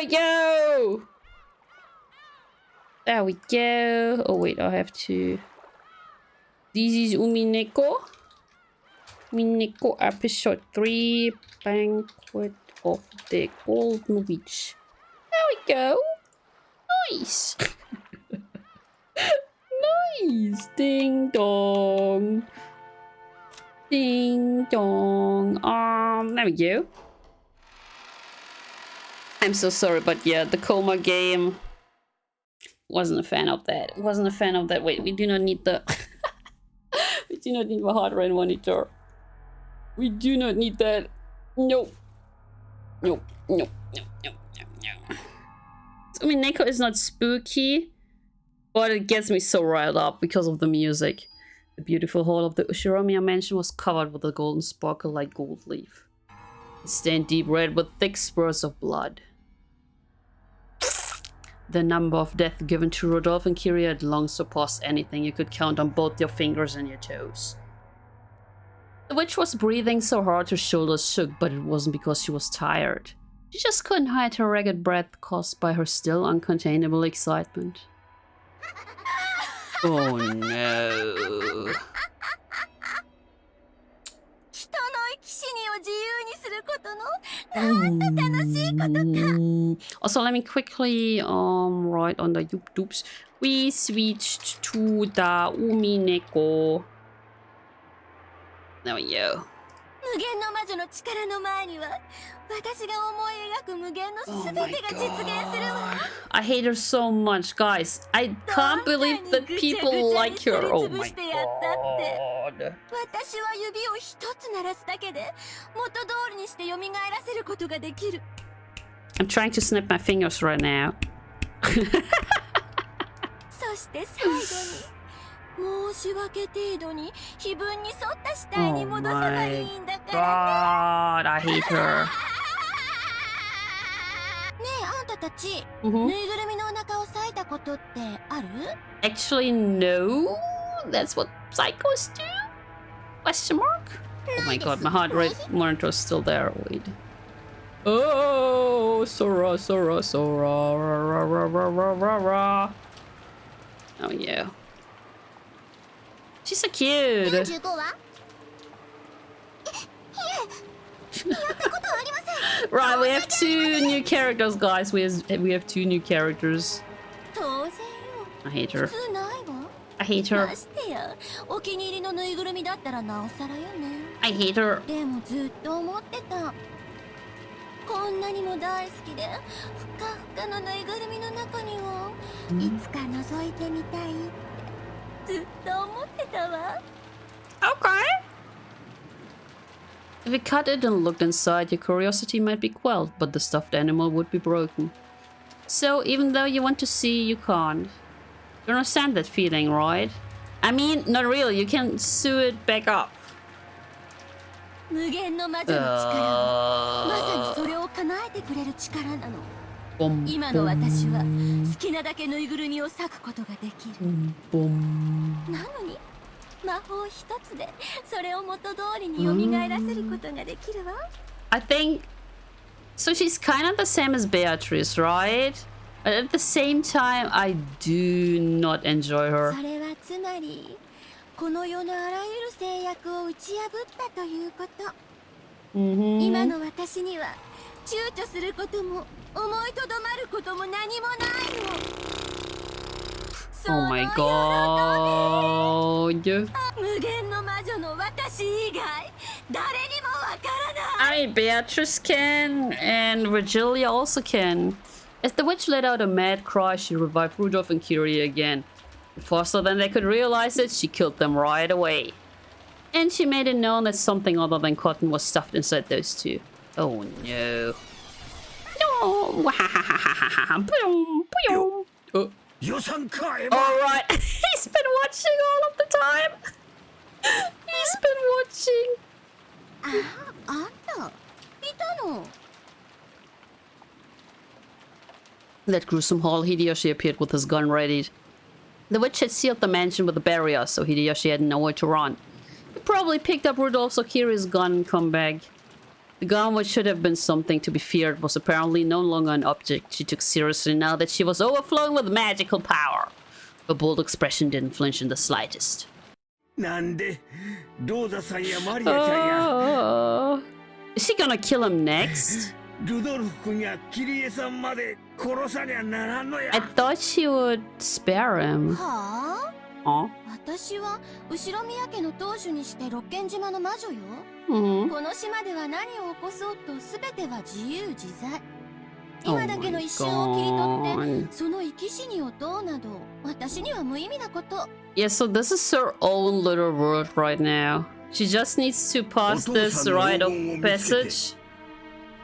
we go! There we go. Oh wait, I have to... This is Umineko. Umineko episode 3. Banquet of the Golden Witch. There we go. Nice. Nice. Ding dong. Ding dong. There we go. I'm so sorry, but yeah, the coma game. Wasn't a fan of that. Wasn't a fan of that. Wait, we do not need the... we do not need the heart rate monitor. We do not need that. Nope. Nope. Nope. Nope. Nope. Nope. Nope. I mean, Neko is not spooky, but it gets me so riled up because of the music. The beautiful hall of the Ushiromiya mansion was covered with a golden sparkle like gold leaf. It stained deep red with thick spurs of blood. The number of deaths given to Rodolphe and Kyria had long surpassed anything you could count on both your fingers and your toes. The witch was breathing so hard her shoulders shook, but it wasn't because she was tired. She just couldn't hide her ragged breath caused by her still uncontainable excitement. Oh no. Also, let me quickly write on the YouTube. We switched to the Umineko. There we go. Oh my God. I hate her so much, guys. I can't believe that people like her. Oh my God. I'm trying to snap my fingers right now. Oh my God, I hate her. Actually, no. That's what psychos do? Question mark? Oh my God, my heart rate monitor is still there. Wait. Oh, Sora, Sora, Sora, ra, ra, ra, ra, ra, ra. Oh yeah. She's so cute. Right, we have 2 new characters, guys. We have 2 new characters. I hate her. I hate her. I hate her. Okay. If you cut it and looked inside, your curiosity might be quelled, but the stuffed animal would be broken. So even though you want to see, you can't. You understand that feeling, right? I mean, not really. You can sew it back up. I think so. She's kind of the same as Beatrice, right? But at the same time, I do not enjoy her. Oh my God. I mean, Beatrice can, and Virgilia also can. As the witch let out a mad cry, she revived Rudolph and Kyria again. Faster than they could realize it, she killed them right away. And she made it known that something other than cotton was stuffed inside those 2. Oh no. No. Alright, he's been watching all of the time. He's been watching. That gruesome hall, Hideyoshi appeared with his gun ready. The witch had sealed the mansion with a barrier, so Hideyoshi had nowhere to run. He probably picked up Rudolph's or Kyria's gun and come back. The gun, which should have been something to be feared, was apparently no longer an object she took seriously now that she was overflowing with magical power. Her bold expression didn't flinch in the slightest. Oh. Is she gonna kill him next? I thought she would spare him. Huh? 私は後ろ宮家の当主にして六軒島の魔女よ。この島では何を起こそうとすべては自由自在。今だけの一瞬を切り取って、その生き死にをどうなど、私には無意味なこと。Yeah, so this is her own little world right now. She just needs to pass this rite of passage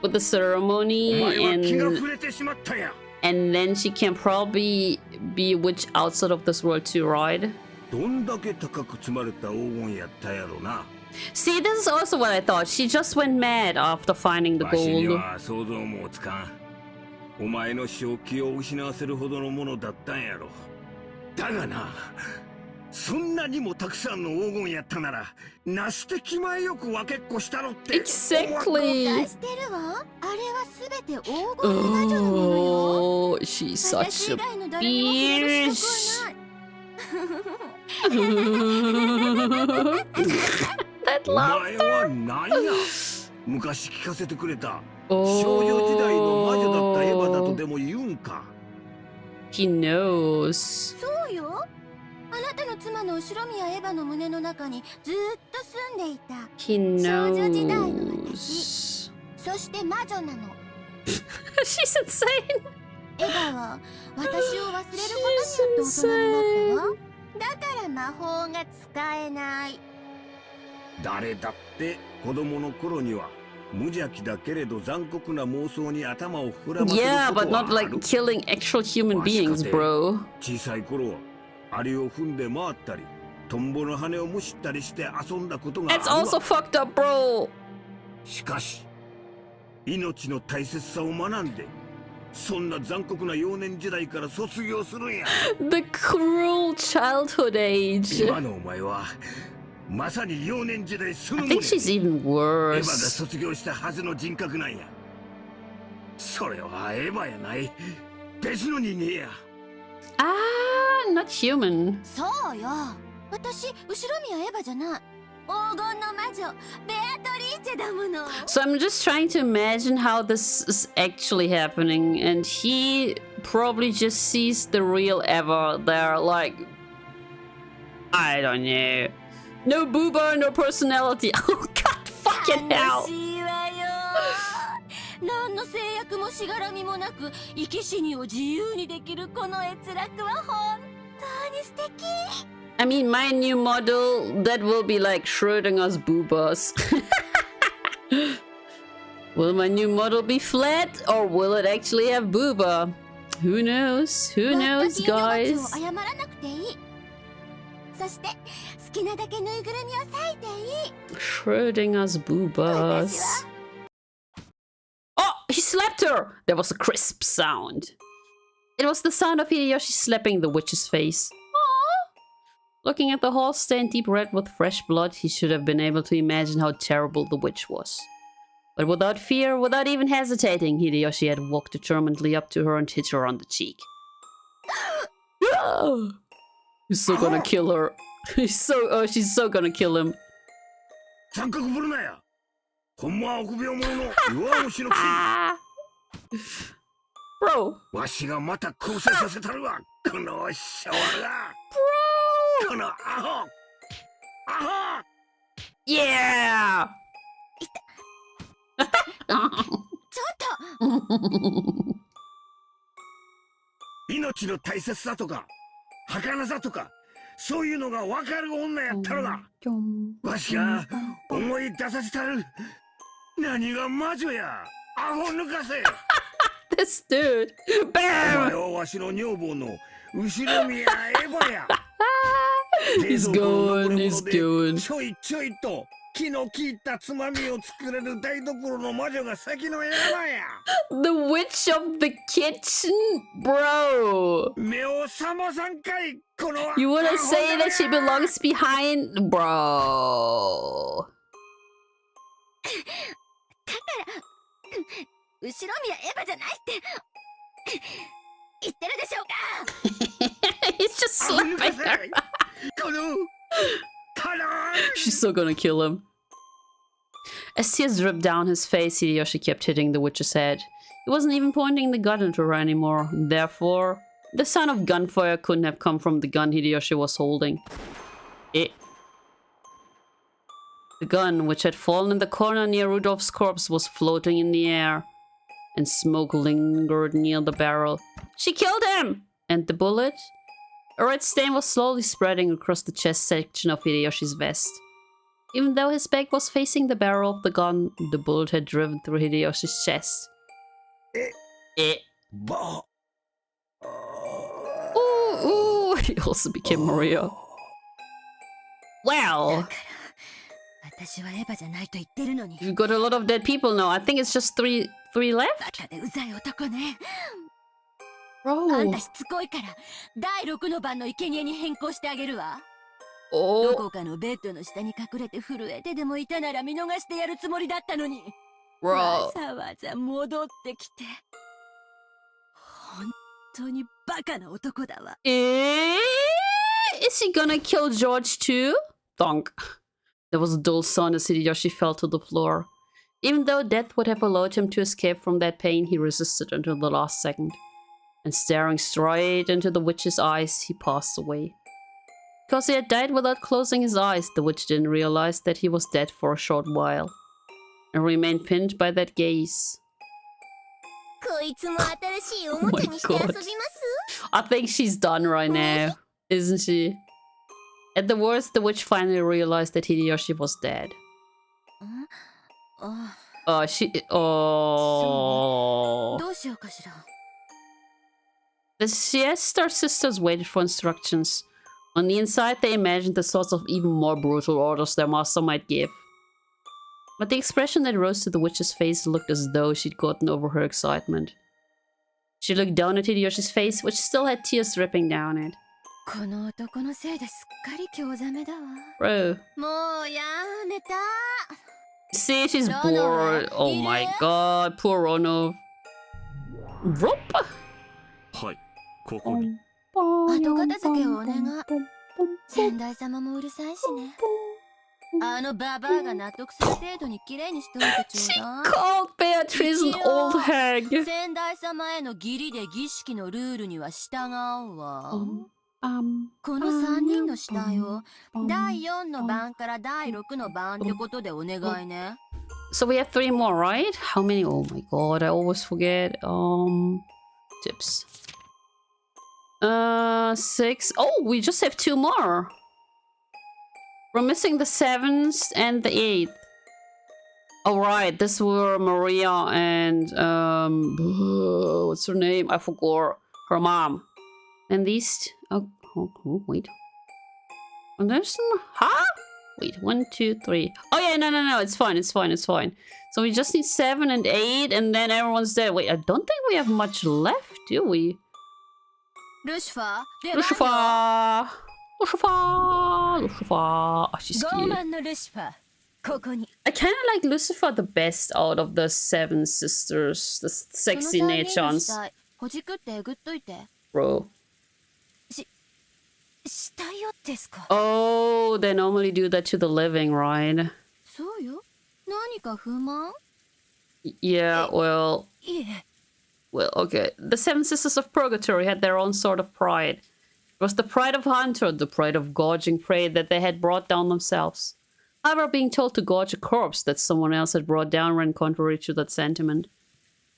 with the ceremony, and then she can probably be a witch outside of this world too, right? See, this is also what I thought. She just went mad after finding the gold. お前の正気を失わせるほどのものだったんやろ。だがな、そんなにもたくさんの黄金やったなら、なして気前よく分けっこしたのって。Exactly. してるわ。あれはすべて黄金の魔女のものよ。She's such a bitch. That laughter. 昔聞かせてくれた。少女時代の魔女だったエヴァだとでも言うんか。He knows. そうよ。あなたの妻の後宮エヴァの胸の中にずっと住んでいた。He 少女時代の knows. 私。そして魔女なの。She's insane. エヴァは私を忘れることによって大人になったわ。だから魔法が使えない。誰だって子供の頃には無邪気だけれど残酷な妄想に頭を膨らませることはある。Yeah, but not like killing actual human beings, bro. 小さい頃はアリを踏んで回ったり、トンボの羽をむしったりして遊んだことがあるわ。That's also fucked up, bro. しかし、命の大切さを学んで、そんな残酷な幼年時代から卒業するんや。The cruel childhood age. 今のお前はまさに幼年時代そのもの。I think she's even エヴァが worse. 卒業したはずの人格なんや。それはエヴァやない。別の人間や。Ah, not human. そうよ。私、後宮エヴァじゃない。黄金の魔女、ベアトリーチェだもの。So I'm just trying to imagine how this is actually happening, and he probably just sees the real Eva there, like, I don't know. No booba, no personality. Oh god, fucking hell. 楽しいわよ。何の制約もしがらみもなく生き死にを自由にできるこの閲楽は本当に素敵。I mean, my new model, that will be like Schrödinger's boobas. Will my new model be flat, or will it actually have booba? Who knows? Who knows, guys? 謝らなくていい。そして好きなだけぬいぐるみを裂いていい。Schrödinger's boobas. Oh, he slapped her! There was a crisp sound. It was the sound of Hideyoshi slapping the witch's face. Looking at the horse stained deep red with fresh blood, he should have been able to imagine how terrible the witch was. But without fear, without even hesitating, Hideyoshi had walked determinedly up to her and hit her on the cheek. He's so gonna kill her. She's so gonna kill him. Bro. Bro. Yeah. ちょっと。命の大切さとか儚さとかそういうのが分かる女やったのだ。わしが思い出させたる。何が魔女や。アホ抜かせ。This dude. Bam. お前はわしの女房の後ろ宮エヴァや。He's going. He's going. ちょいちょいと気の利いたつまみを作れる台所の魔女が先の山や。The witch of the kitchen, bro. 目を覚まさんかいこの。You wanna say that she belongs behind, bro? 後ろ宮エヴァじゃないって言ってるでしょうか He's just slapping her. She's still gonna kill him. As tears dripped down his face, Hideyoshi kept hitting the witch's head. He wasn't even pointing the gun into her anymore. Therefore, the sound of gunfire couldn't have come from the gun Hideyoshi was holding. The gun, which had fallen in the corner near Rudolph's corpse, was floating in the air, and smoke lingered near the barrel. She killed him! And the bullet? A red stain was slowly spreading across the chest section of Hideyoshi's vest. Even though his back was facing the barrel of the gun, the bullet had driven through Hideyoshi's chest. Ooh, he also became Maria. Well, you've got a lot of dead people now. I think it's just three left? Bro. あんたしつこいから第6の番の生贄に変更してあげるわ。Oh. どこかのベッドの下に隠れて震えてでもいたなら見逃してやるつもりだったのに。Bro. わざわざ戻ってきて。本当にバカな男だわ。Is he gonna kill George too? Thunk. There was a dull sound as Hideyoshi fell to the floor. Even though death would have allowed him to escape from that pain, he resisted until the last second. And staring straight into the witch's eyes, he passed away. Because he had died without closing his eyes, the witch didn't realize that he was dead for a short while, and remained pinned by that gaze. Oh my god. I think she's done right now, isn't she? At the worst, the witch finally realized that Hideyoshi was dead. Oh, she... Oh... The Siesta sisters waited for instructions. On the inside, they imagined the sorts of even more brutal orders their master might give. But the expression that rose to the witch's face looked as though she'd gotten over her excitement. She looked down at Hideyoshi's face, which still had tears dripping down it. Bro. See, she's bored. Oh my god, poor Ronov. Rope? ここに。後片付けをお願い。先代様もうるさいしね。あのババアが納得する程度に綺麗にしておいてちょうだい。She called Beatrice an old hag. 先代様への義理で儀式のルールには従うわ。この3人の死体を第4の番から第6の番ってことでお願いね。So we have 3 more, right? How many? Oh my god, I always forget. Tips. 6. Oh, we just have 2 more. We're missing the 7th and the 8th. Oh, right. This were Maria and, what's her name? I forgot. Her mom. And these... Oh, wait. And there's some... Huh? Wait, 1, 2, 3. Oh, yeah, no. It's fine. So we just need 7 and 8, and then everyone's dead. Wait, I don't think we have much left, do we? Lucifer! Oh, she's cute. I kind of like Lucifer the best out of the 7 sisters. The sexy nations. Bro. Oh, they normally do that to the living, right? Yeah, well... Well, okay. The 7 Sisters of Purgatory had their own sort of pride. It was the pride of hunter, the pride of gorging prey that they had brought down themselves. However, being told to gorge a corpse that someone else had brought down ran contrary to that sentiment.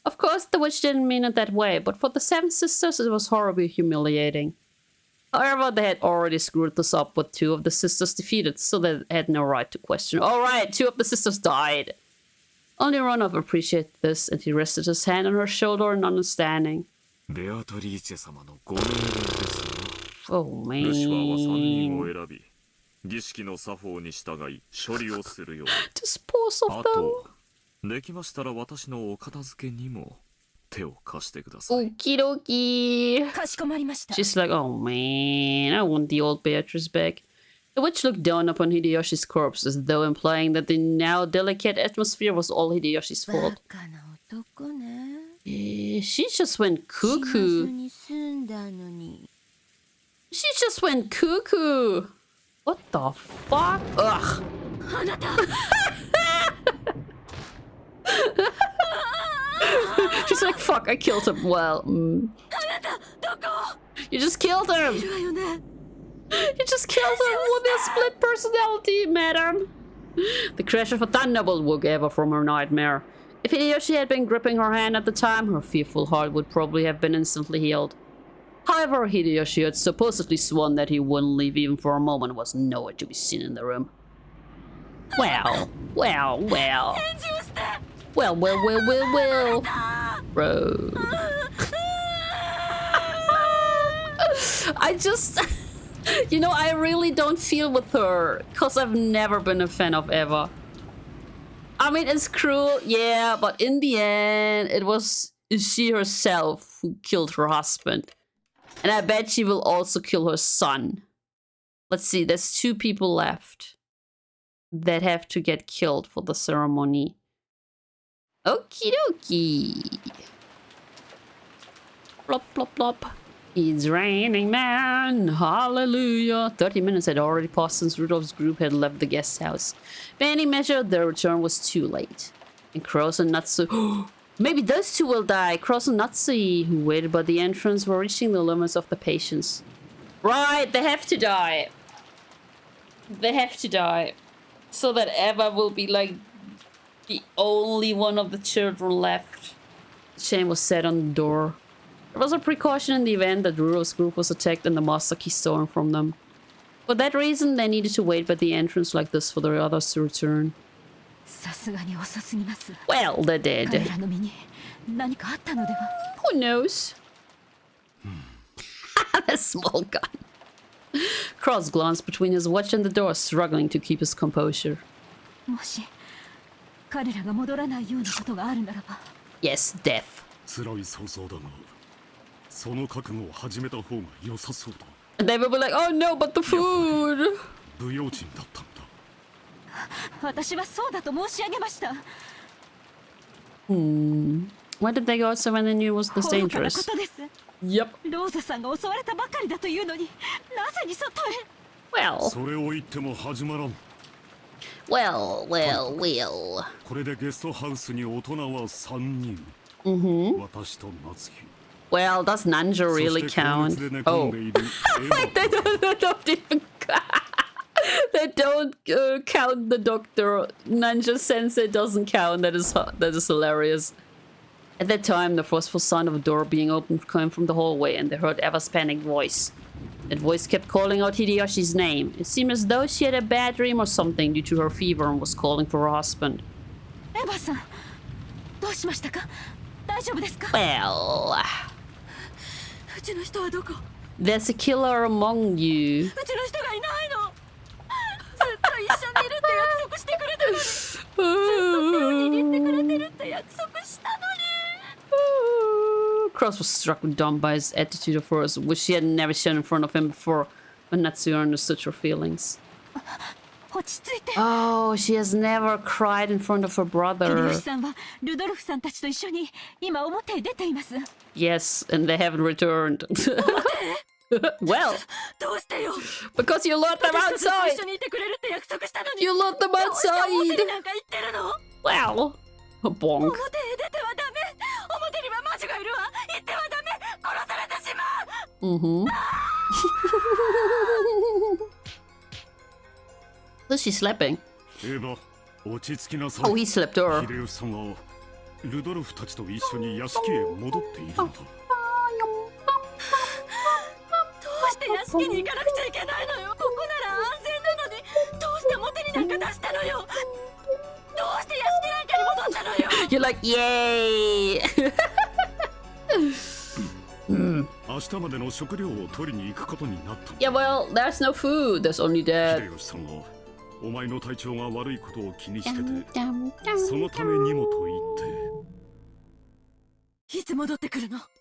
Of course, the witch didn't mean it that way, but for the 7 Sisters it was horribly humiliating. However, they had already screwed this up with 2 of the sisters defeated, so they had no right to question. Alright, 2 of the sisters died. Only Ronov appreciated this, and he rested his hand on her shoulder in understanding. Oh, man. Dispose of them. Okie dokie. She's like, oh man, I want the old Beatrice back. The witch looked down upon Hideyoshi's corpse as though implying that the now delicate atmosphere was all Hideyoshi's fault. She just went cuckoo. She just went cuckoo. What the fuck? Ugh. She's like, fuck, I killed him. Well, you just killed him. You just killed him with a split personality, madam. The crash of a thunderbolt woke Eva from her nightmare. If Hideyoshi had been gripping her hand at the time, her fearful heart would probably have been instantly healed. However, Hideyoshi had supposedly sworn that he wouldn't leave even for a moment and was nowhere to be seen in the room. Well. Bro. I just... You know, I really don't feel with her, because I've never been a fan of Eva. I mean, it's cruel, yeah, but in the end, it was she herself who killed her husband. And I bet she will also kill her son. Let's see, there's 2 people left that have to get killed for the ceremony. Okie dokie. Plop, plop, plop. It's raining, man. Hallelujah. 30 minutes had already passed since Rudolph's group had left the guest house. By any measure, their return was too late. And Kroos and Natsu... Maybe those 2 will die. Kroos and Natsu, who waited by the entrance, were reaching the limits of the patience. Right, they have to die. They have to die. So that Eva will be like the only one of the children left. The chain was set on the door. It was a precaution in the event that Rudolph's group was attacked and the master key stolen from them. For that reason, they needed to wait by the entrance like this for the others to return. Well, they're dead. Who knows? A small gun. Kroos glanced between his watch and the door, struggling to keep his composure. Yes, death. And they will be like, oh no, but the food! Why did they go outside when they knew it was this dangerous? Yep. Well. Well, does Nanja really count? Oh. they don't even they don't count the doctor. Nanja Sensei doesn't count. That is hilarious. At that time, the forceful sound of a door being opened came from the hallway, and they heard Eva's panicked voice. That voice kept calling out Hideyoshi's name. It seemed as though she had a bad dream or something due to her fever and was calling for her husband. Eva-san, well... There's a killer among you. Kroos was struck dumb by his attitude of hers, which she had never shown in front of him before, when Natsuya understood her feelings. Oh, she has never cried in front of her brother. Yes, and they haven't returned. Well, because you let them outside. You let them outside. Well, bonk. Who's she slapping? Oh, he slapped her. You're like, yay! Yeah, well, there's no food, there's only death.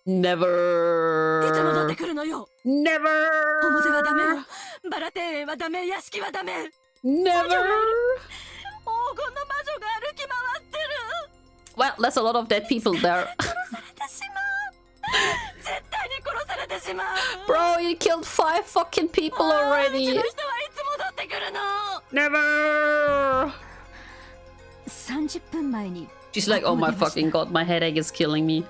Never. Never. Never. Well, there's a lot of dead people there. Bro, you killed 5 fucking people already. Never. She's like, oh my fucking god, my headache is killing me.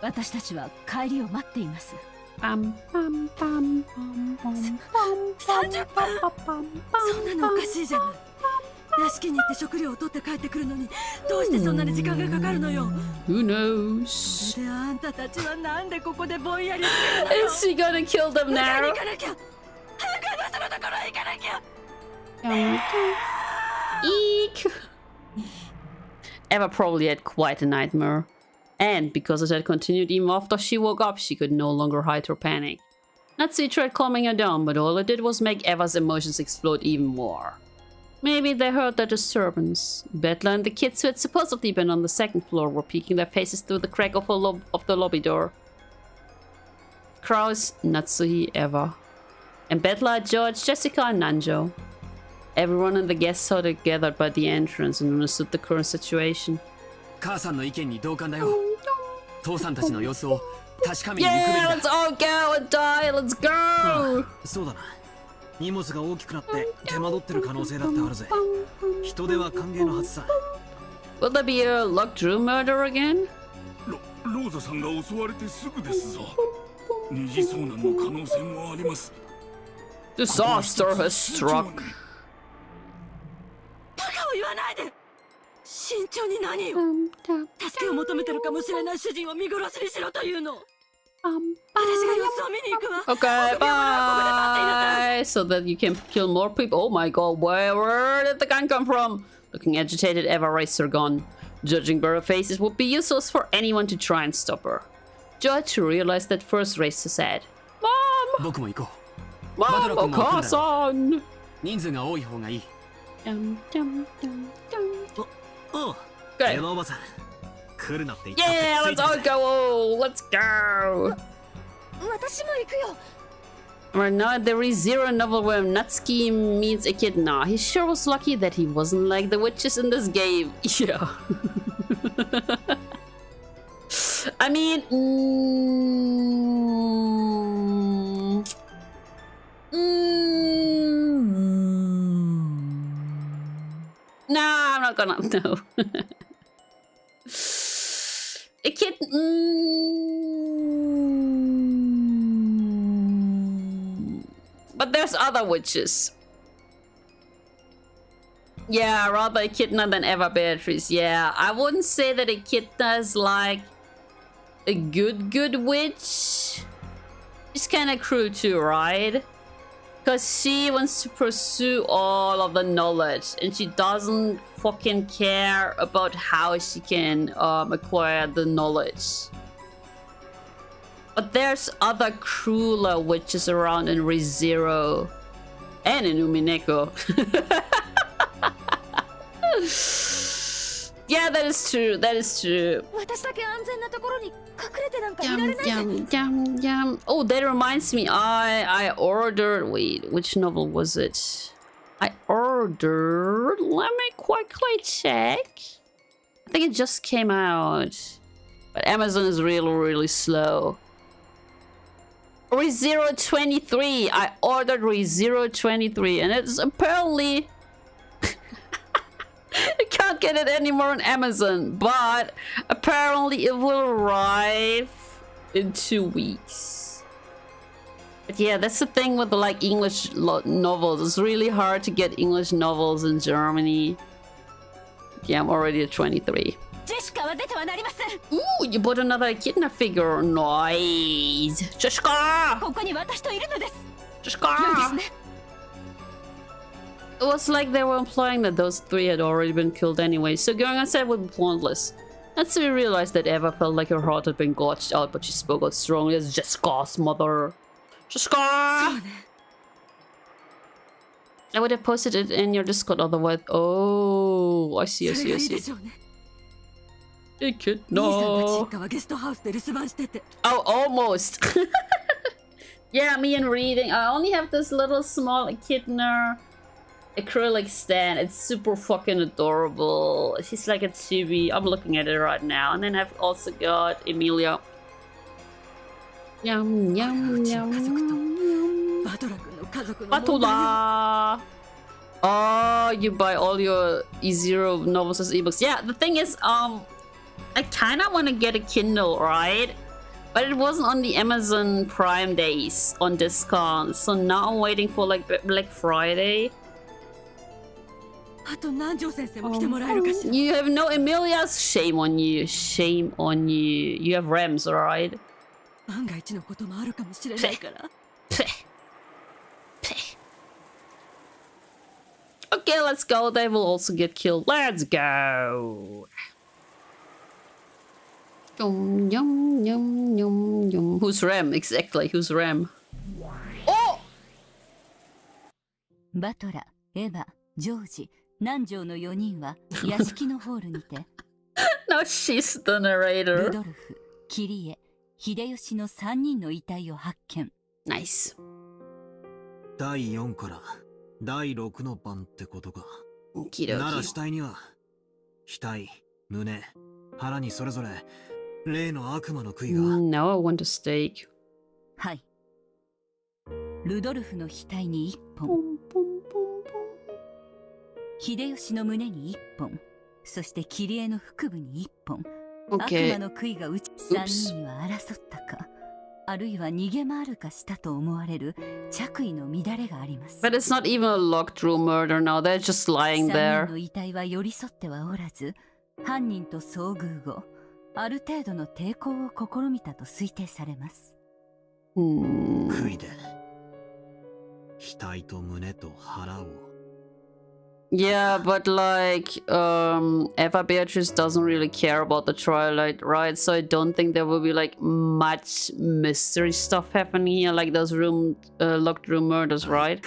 Who knows? Is she gonna kill them now? Eek! Eva probably had quite a nightmare. And because it had continued even after she woke up, she could no longer hide her panic. Natsuki tried calming her down, but all it did was make Eva's emotions explode even more. Maybe they heard their disturbance. Bettler and the kids who had supposedly been on the 2nd floor were peeking their faces through the crack of the lobby door. Kraus, Natsuki, Eva. And Bettler, George, Jessica, and Nanjo. Everyone in the guest hall had gathered by the entrance and understood the current situation. Yeah, let's all go and die, let's go! Will there be a locked room murder again? Disaster has struck. Okay, bye! So that you can kill more people. Oh my god, where did the gun come from? Looking agitated, Eva raised her gun. Judging by her face, it would be useless for anyone to try and stop her. George, who realized that first, raised his head. Mom! Mom, Oka-san! Okay. Yeah, let's all go! Let's go! Right now at the ReZero novel where Natsuki meets Echidna, he sure was lucky that he wasn't like the witches in this game. Yeah. I mean... Nah, I'm not gonna... No. But there's other witches. Yeah, rather Echidna than Eva Beatrice. Yeah, I wouldn't say that Echidna is like a good witch. She's kind of cruel too, right? Because she wants to pursue all of the knowledge and she doesn't fucking care about how she can acquire the knowledge. But there's other crueler witches around in ReZero and in Umineko. Yeah, that is true. That is true. Oh, that reminds me. I ordered. Wait, which novel was it? I ordered. Let me quickly check. I think it just came out. But Amazon is really slow. ReZero 23. I ordered ReZero 23, and it's apparently. You can't get it anymore on Amazon, but apparently it will arrive in 2 weeks. But yeah, that's the thing with the like English novels. It's really hard to get English novels in Germany. Yeah, I'm already at 23. Ooh, you bought another Echidna figure. Nice. Jessica! Jessica! It was like they were implying that those 3 had already been killed anyway, so going outside would be pointless. Natsuki realized that Eva felt like her heart had been gouged out, but she spoke out strongly as Jessica's mother. Jessica! I would have posted it in your Discord otherwise. Oh, I see. Echidna. Oh, almost. Yeah, me and reading. I only have this little small echidna acrylic stand. It's super fucking adorable. She's like a chibi. I'm looking at it right now. And then I've also got Emilia. Yum, yum, yum, yum. Batula! Oh, you buy all your E0 novels as ebooks. Yeah, the thing is, I kind of want to get a Kindle, right? But it wasn't on the Amazon Prime days on discount. So now I'm waiting for like Black Friday. You have no Emilias? Shame on you. Shame on you. You have Rams, alright? Okay, let's go. They will also get killed. Let's go. Yum, yum, yum, yum, yum. Who's Ram? Exactly, who's Ram? Oh! バトラ、エヴァ、ジョージ、南條の4人は屋敷のホールにて Now she's the narrator. ルドルフ、キリエ、秀吉の3人の遺体を発見。Nice. 第4から第6の番ってことか。Okie なら dokie. 死体には額、胸、腹にそれぞれ例の悪魔の杭が。Now I want a steak. はい。ルドルフの額に1本。秀吉の胸に1本。そしてキリエの腹部に1本。Okay. 悪魔の杭が3人には争ったか。あるいは逃げ回るかしたと思われる着衣の乱れがあります。But it's not even a locked room murder now. They're just lying 3 there. 人の遺体は寄り添ってはおらず、犯人と遭遇後、ある程度の抵抗を試みたと推定されます。杭で額と胸と腹を。Yeah, but like, Eva Beatrice doesn't really care about the Twilight, right? So I don't think there will be like much mystery stuff happening here, like those locked room murders, right?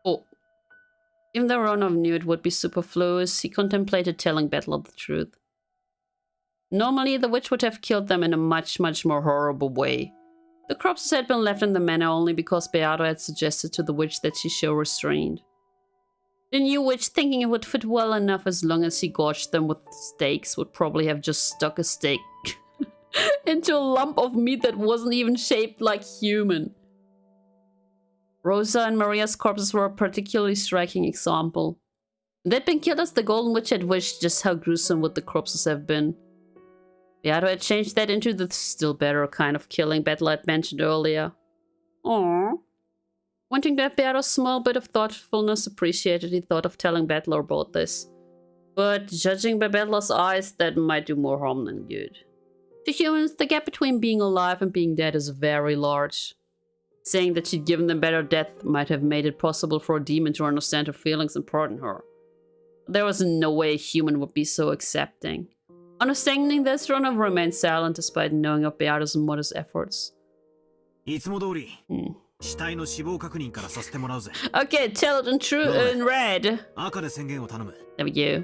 Oh. Even though Ronov knew it would be superfluous, he contemplated telling Battle the truth. Normally, the witch would have killed them in a much more horrible way. The corpses had been left in the manor only because Beato had suggested to the witch that she show restraint. The new witch, thinking it would fit well enough as long as he gorged them with steaks, would probably have just stuck a steak into a lump of meat that wasn't even shaped like human. Rosa and Maria's corpses were a particularly striking example. They'd been killed as the Golden Witch had wished, just how gruesome would the corpses have been. Beato had changed that into the still better kind of killing Battle had mentioned earlier. Aww. Wanting to have Beato's small bit of thoughtfulness appreciated, he thought of telling Battler about this. But judging by Battler's eyes, that might do more harm than good. To humans, the gap between being alive and being dead is very large. Saying that she'd given them better death might have made it possible for a demon to understand her feelings and pardon her. There was no way a human would be so accepting. Understanding this, Ronov remained silent despite knowing of Beato's modest efforts. Okay, tell it in red. There we go.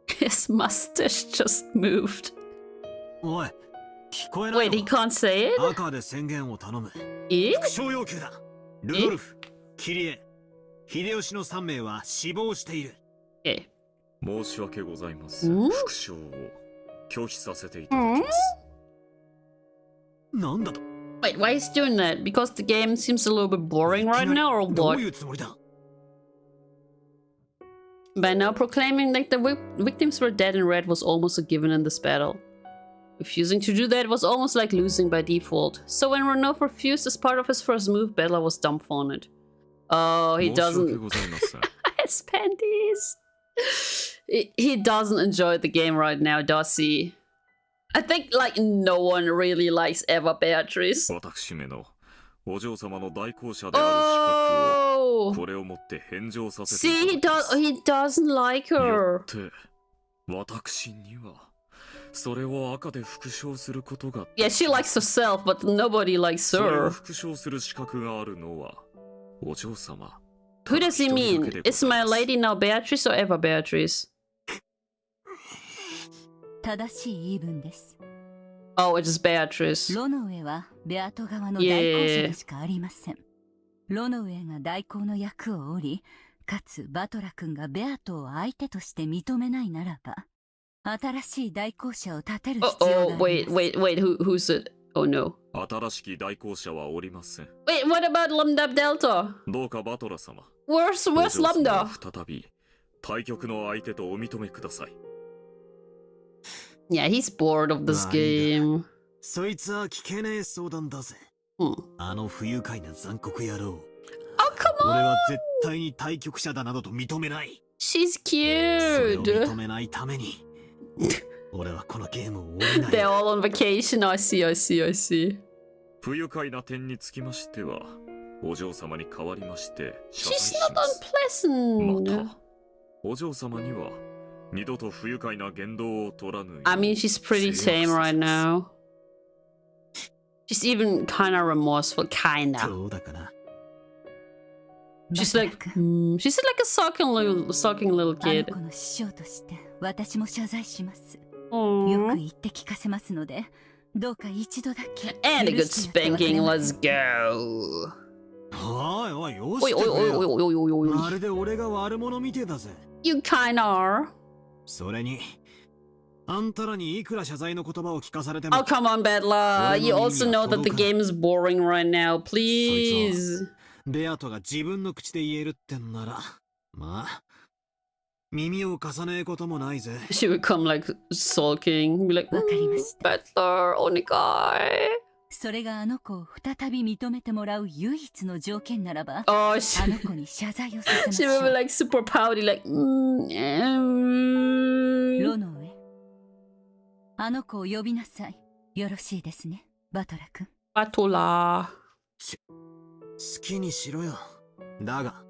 His mustache just moved. Wait, he can't say it? Okay. 申し訳ございません。復唱を拒否させていただきます。なんだと? Wait, why is he doing that? Because the game seems a little bit boring right now, or what? By now, proclaiming that the victims were dead in red was almost a given in this battle. Refusing to do that was almost like losing by default. So when Ronov refused as part of his first move, Battler was dumbfounded. Oh, he doesn't... His panties! He doesn't enjoy the game right now, does he? I think like no one really likes Eva Beatrice. Oh! See, he doesn't like her. Yeah, she likes herself, but nobody likes her. Who does he mean? Is my lady now Beatrice or ever Beatrice? 正しい言い分です。 Oh, it is Beatrice. ロノウェはベアト側の代行者でしかありません。ロノウェが代行の役を負り、かつバトラ君がベアトを相手として認めないならば、新しい代行者を立てる必要があります。Wait, who's it? Oh no. 新しき代行者はおりません。Wait, what about Lambda Delta? どうかバトラ様。Where's Lambda? 再び対局の相手とお認めください。Yeah, he's bored of this game. そいつは聞けねえ相談だぜ。あの不愉快な残酷野郎。Oh, come on! 俺は絶対に対局者だなどと認めない。She's それを cute. 認めないために、俺はこのゲームを終えない。They're all on vacation. I see. 不愉快な点につきましては、お嬢様に代わりまして謝罪 She's し not ます。ま unpleasant. た、お嬢様には二度と不愉快な言動を取らぬよう I mean, she's pretty tame right now. She's even kinda remorseful, kinda. そうだかな。She's like a sulking little あの kid. 子の師匠として私も謝罪します。よく Aww. 言って聞かせますので、どうか一度だけ And a 許 good してやって spanking. はくれま Let's せん go. おいおい、よし Oi, てくれ oi, よ。 oi, oi, oi, oi, oi. まるで俺が悪者みてえだぜ。You kinda are. それに、あんたらにいくら謝罪の言葉を聞かされても Oh, come on, Battler. You also know that the game is boring right now. Please. ベアトが自分の口で言えるってんなら、まあ、耳を貸さねえこともないぜ。She would come like sulking. Be like, わかりました。 Battler, onegai. それがあの子を再び認めてもらう唯一の条件ならば、 Oh, あの子に謝罪をさせま she しょ would be う。 like super pouty, like, ロノウェ、あの子を呼びなさい。よろしいですね、バトラ君。 Batola. 好きにしろよ。だが、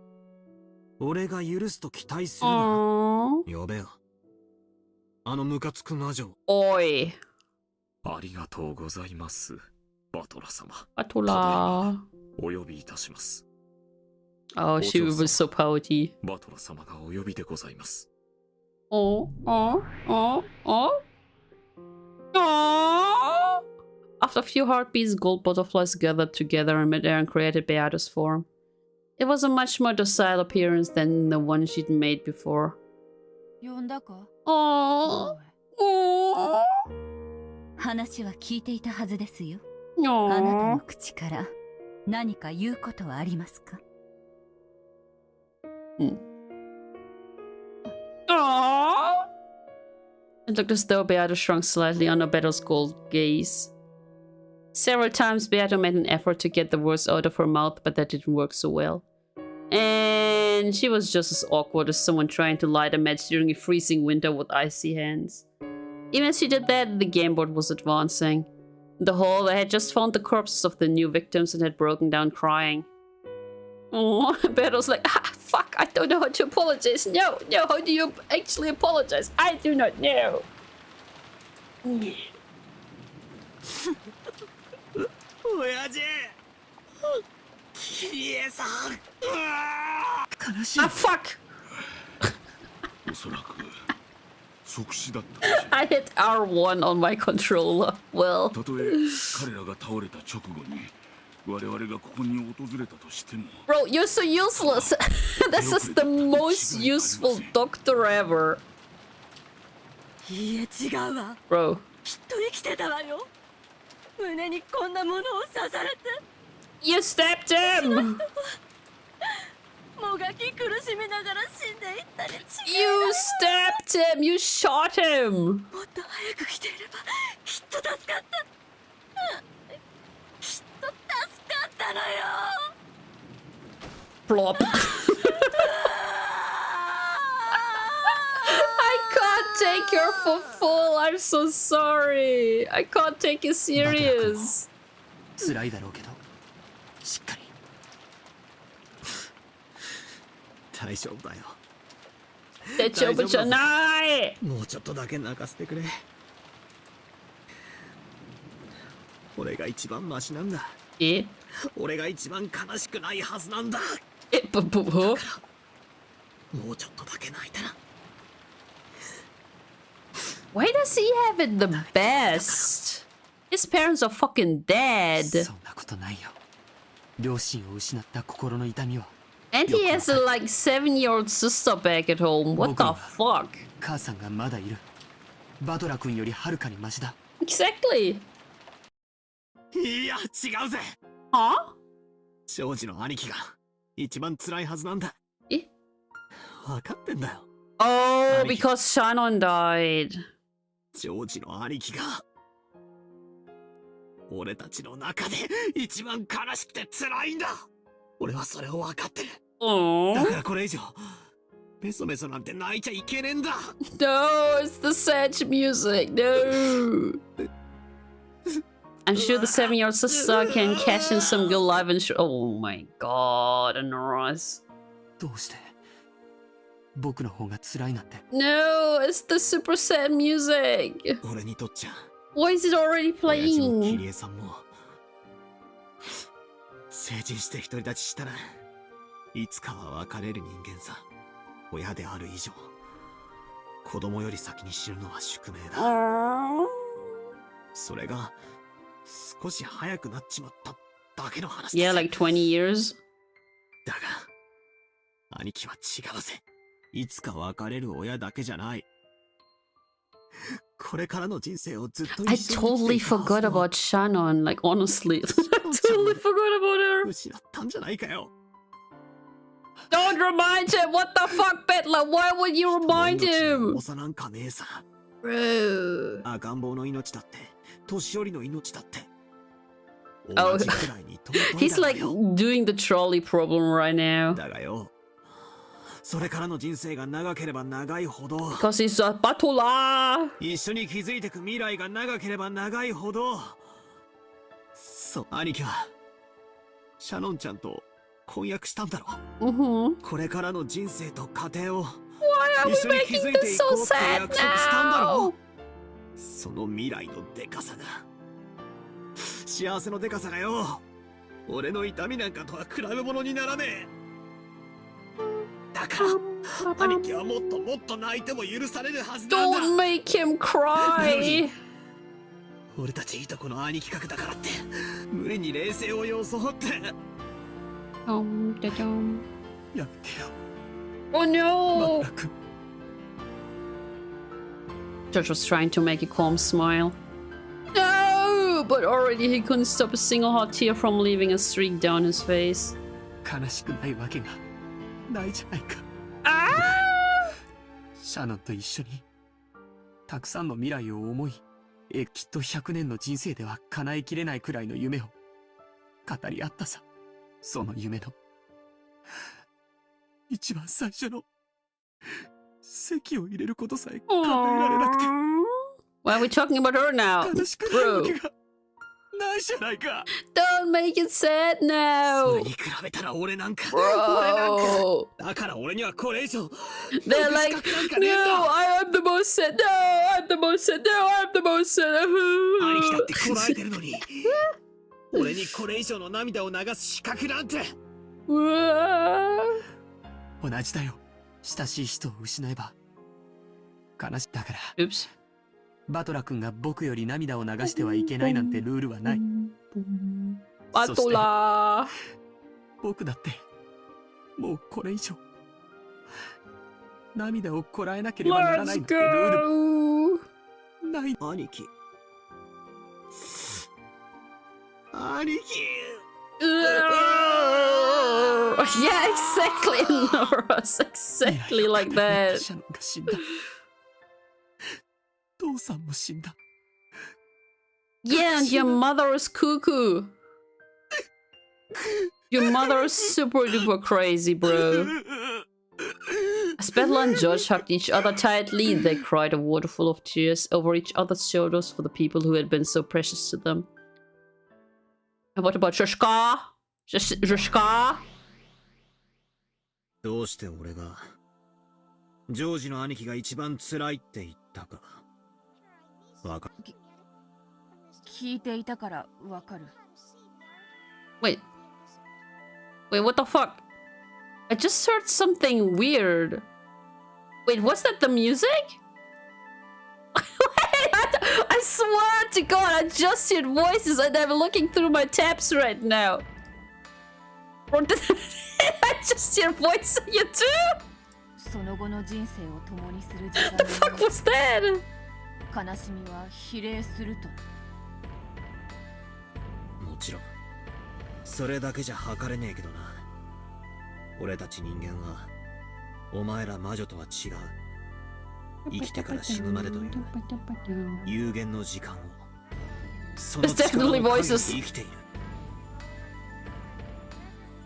俺が許すと期待するな。 Aww. 呼べよ。あのムカつく魔女。 Oi. ありがとうございます。バトラ様。 Batola. お呼びいたします。 Oh, she was so pouty. バトラ様がお呼びでございます。 Oh. After a few heartbeats, gold butterflies gathered together in midair and created Beata's form. It was a much more docile appearance than the one she'd made before. 呼んだか？ Oh. 話は聞いていたはずですよ。あなたの Oh. 口から何か言うことはありますか？ Aww. It looked as though Beata shrunk slightly under Beto's cold gaze. Several times Beata made an effort to get the words out of her mouth, but that didn't work so well. And she was just as awkward as someone trying to light a match during a freezing winter with icy hands. Even as she did that, the game board was advancing. In the hall, they had just found the corpses of the new victims and had broken down crying. Oh, Beto's like, fuck, I don't know how to apologize. No, how do you actually apologize? I do not know. 親父、キリエさん、悲しい。 Ah, fuck! おそらく即死だったかもしれない。 I hit R1 on my controller. Well, たとえ彼らが倒れた直後に我々がここに訪れたとしても、 bro, you're so useless. This is the most useful doctor ever. いいえ、違うわ。 Bro. きっと生きてたわよ。胸にこんなものを刺されて。 You stabbed him! もがき苦しみながら死んでいったに違いない。 You stabbed him! You shot him! もっと早く来ていればきっと助かった。きっと助かったのよ。 Plop. I can't take her for full. I'm so sorry. I can't take it serious. 辛いだろうけど、しっかり。大丈夫だよ。大丈夫じゃない。もうちょっとだけ泣かせてくれ。俺が一番マシなんだ。え？俺が一番悲しくないはずなんだ。Please もうちょっとだけ泣いたら。Why does he have it the best? His parents are fucking dead. そんなことないよ。両親を失った心の痛みは。And he has a like 7-year-old sister back at home. What the fuck? 母さんがまだいる。バトラ君よりはるかにマシだ。Exactly. いや、違うぜ。Huh? ジョージの兄貴が一番辛いはずなんだ。え？分かってんだよ。Oh, because Shannon died. ジョージの兄貴が俺たちの中で一番悲しくて辛いんだ。俺はそれを分かってる。だからこれ以上メソメソなんて泣いちゃいけねえんだ。No, it's the sad music. No. I'm sure the 7-year-old sister can cash in some good life and oh my god, Anoras. どうして僕の方が辛いなんて。No, it's the super sad music. 俺にとっちゃ。Why is it already 親父もキ playing? リエさんも成人して独り立ちしたらいつかは別れる人間さ。親である以上子供より先に死ぬのは宿命だ。それが少し早くなっちまっただけの話だ。 Yeah, like 20 years. だが兄貴は違うぜ。いつか別れる親だけじゃない。これからの人生をずっと I 一緒に totally 生きていくはず forgot の about Shannon, like honestly. I totally forgot about her. 失ったんじゃないかよ。Don't remind him! What the fuck, Bettler? Why would you remind 人の命の him? 重さなんかねえさ。 Bro. 赤ん坊の命だって年寄りの命だって Oh, 同じくらいに尊い he's だ like よ。 doing the trolley problem right now. だがよ、それからの人生が長ければ長いほど Because he's a butler. 一緒に築いていく未来が長ければ長いほどそう、兄貴はシャノンちゃんと婚約したんだろ。 Mm-hmm. これからの人生と家庭を Why are we 一緒に making 築いて this い so こうって sad 約束したんだろ now? その未来のデカさが幸せのデカさがよ、俺の痛みなんかとは比べ物にならねえ。だから兄貴はもっともっと泣いても許されるはずなんだ。 Don't make him cry. 俺たちいとこの兄貴格だからって無理に冷静を装ってやめてよ。 Oh マ no! ラ君。 George was trying to make a calm smile. No! But already he couldn't stop a single hot tear from leaving a streak down his face. 悲しくないわけがないじゃないか。 Ah! シャノンと一緒にたくさんの未来を思い、きっと100年の人生では叶えきれないくらいの夢を語り合ったさ。その夢の一番最初の席を入れることさえ考えられなくて Why are we talking about her now? 悲しくないわ Bro, けがないじゃないか。 don't make it sad そ now. れに比べたら俺なんか Bro. だから俺にはこれ以上 They're like, no, I am the most sad. No, I'm the most sad. No, I'm the most sad. 兄貴だってこらえてるのに俺にこれ以上の涙を流す資格なんて。同じだよ。親しい人を失えば悲しい。だから Oops. バトラ君が僕より涙を流してはいけないなんてルールはない。 Batola. 僕だってもうこれ以上涙をこらえなければならない Let's なんてルール go. ない。兄貴兄貴 Yeah, exactly, Nora's exactly like that. シャノンが死んだ。父さんも死んだ。 Yeah, and your mother is cuckoo. Your mother is super duper crazy, bro. As Bella and George hugged each other tightly, they cried a waterfall of tears over each other's shoulders for the people who had been so precious to them. And what about Joshka? Joshka? どうして俺がジョージの兄貴が一番辛いって言ったかわかる。聞いていたからわかる。 Wait. Wait, what the fuck? I just heard something weird. Wait, was that the music? Wait, I swear to God, I just heard voices and I'm looking through my tabs right now. Or did I just hear voices you too? What the fuck was that? 悲しみは比例すると。もちろんそれだけじゃ測れねえけどな。俺たち人間はお前ら魔女とは違う。生きてから死ぬまでという有限の時間をその力の限り生きている。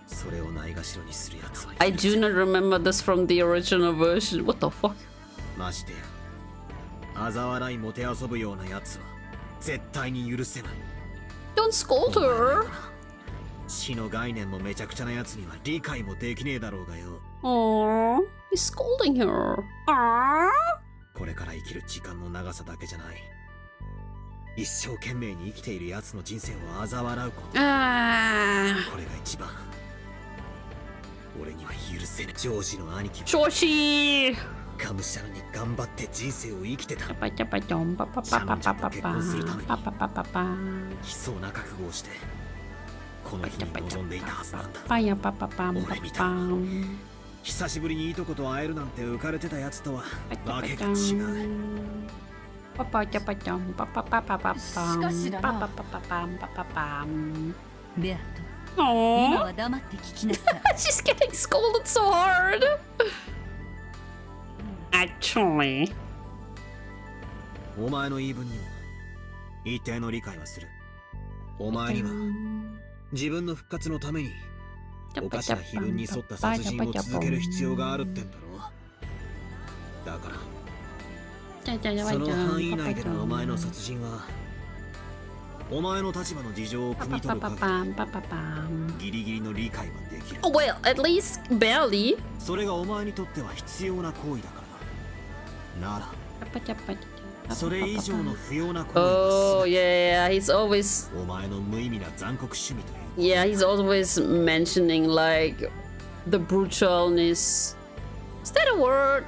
それをないがしろにするやつは I do not remember this from the original version. What the fuck? ましてや嘲笑いもてあそぶようなやつは絶対に許せない。 Don't scold her. 死の概念もめちゃくちゃなやつには理解もできねえだろうがよ。Aww, he's scolding her. Aww. これから生きる時間の長さだけじゃない。一生懸命に生きているやつの人生を嘲笑うこと。これが一番俺には許せない。ジョージの兄貴ジョージがむしゃらに頑張って人生を生きてた。パパパドンパパパパパパ結婚するためにパパパパパ悲壮な覚悟をしてこの日に臨んでいたはずなんだ。パヤパパパンパパン。久しぶりにいとこと会えるなんて浮かれてたやつとはわけが違う。パパチャパチャンパパパパパパンパパパパパンパパパン。ベアト、今は黙って聞きなさい。She's getting scolded so hard. Actually. お前の言い分にも一定の理解はする。お前には自分の復活のためにおかしな碑文に沿った殺人を続ける必要があるってんだろ。だからその範囲内でのお前の殺人はお前の立場の事情を汲み取る限りギリギリの理解はできる。 Well, at least barely. それがお前にとっては必要な行為だからならそれ以上の不要な行為 Oh yeah, he's always お前の無意味な残酷趣味という。 Yeah, he's always mentioning like the brutalness. Is that a word?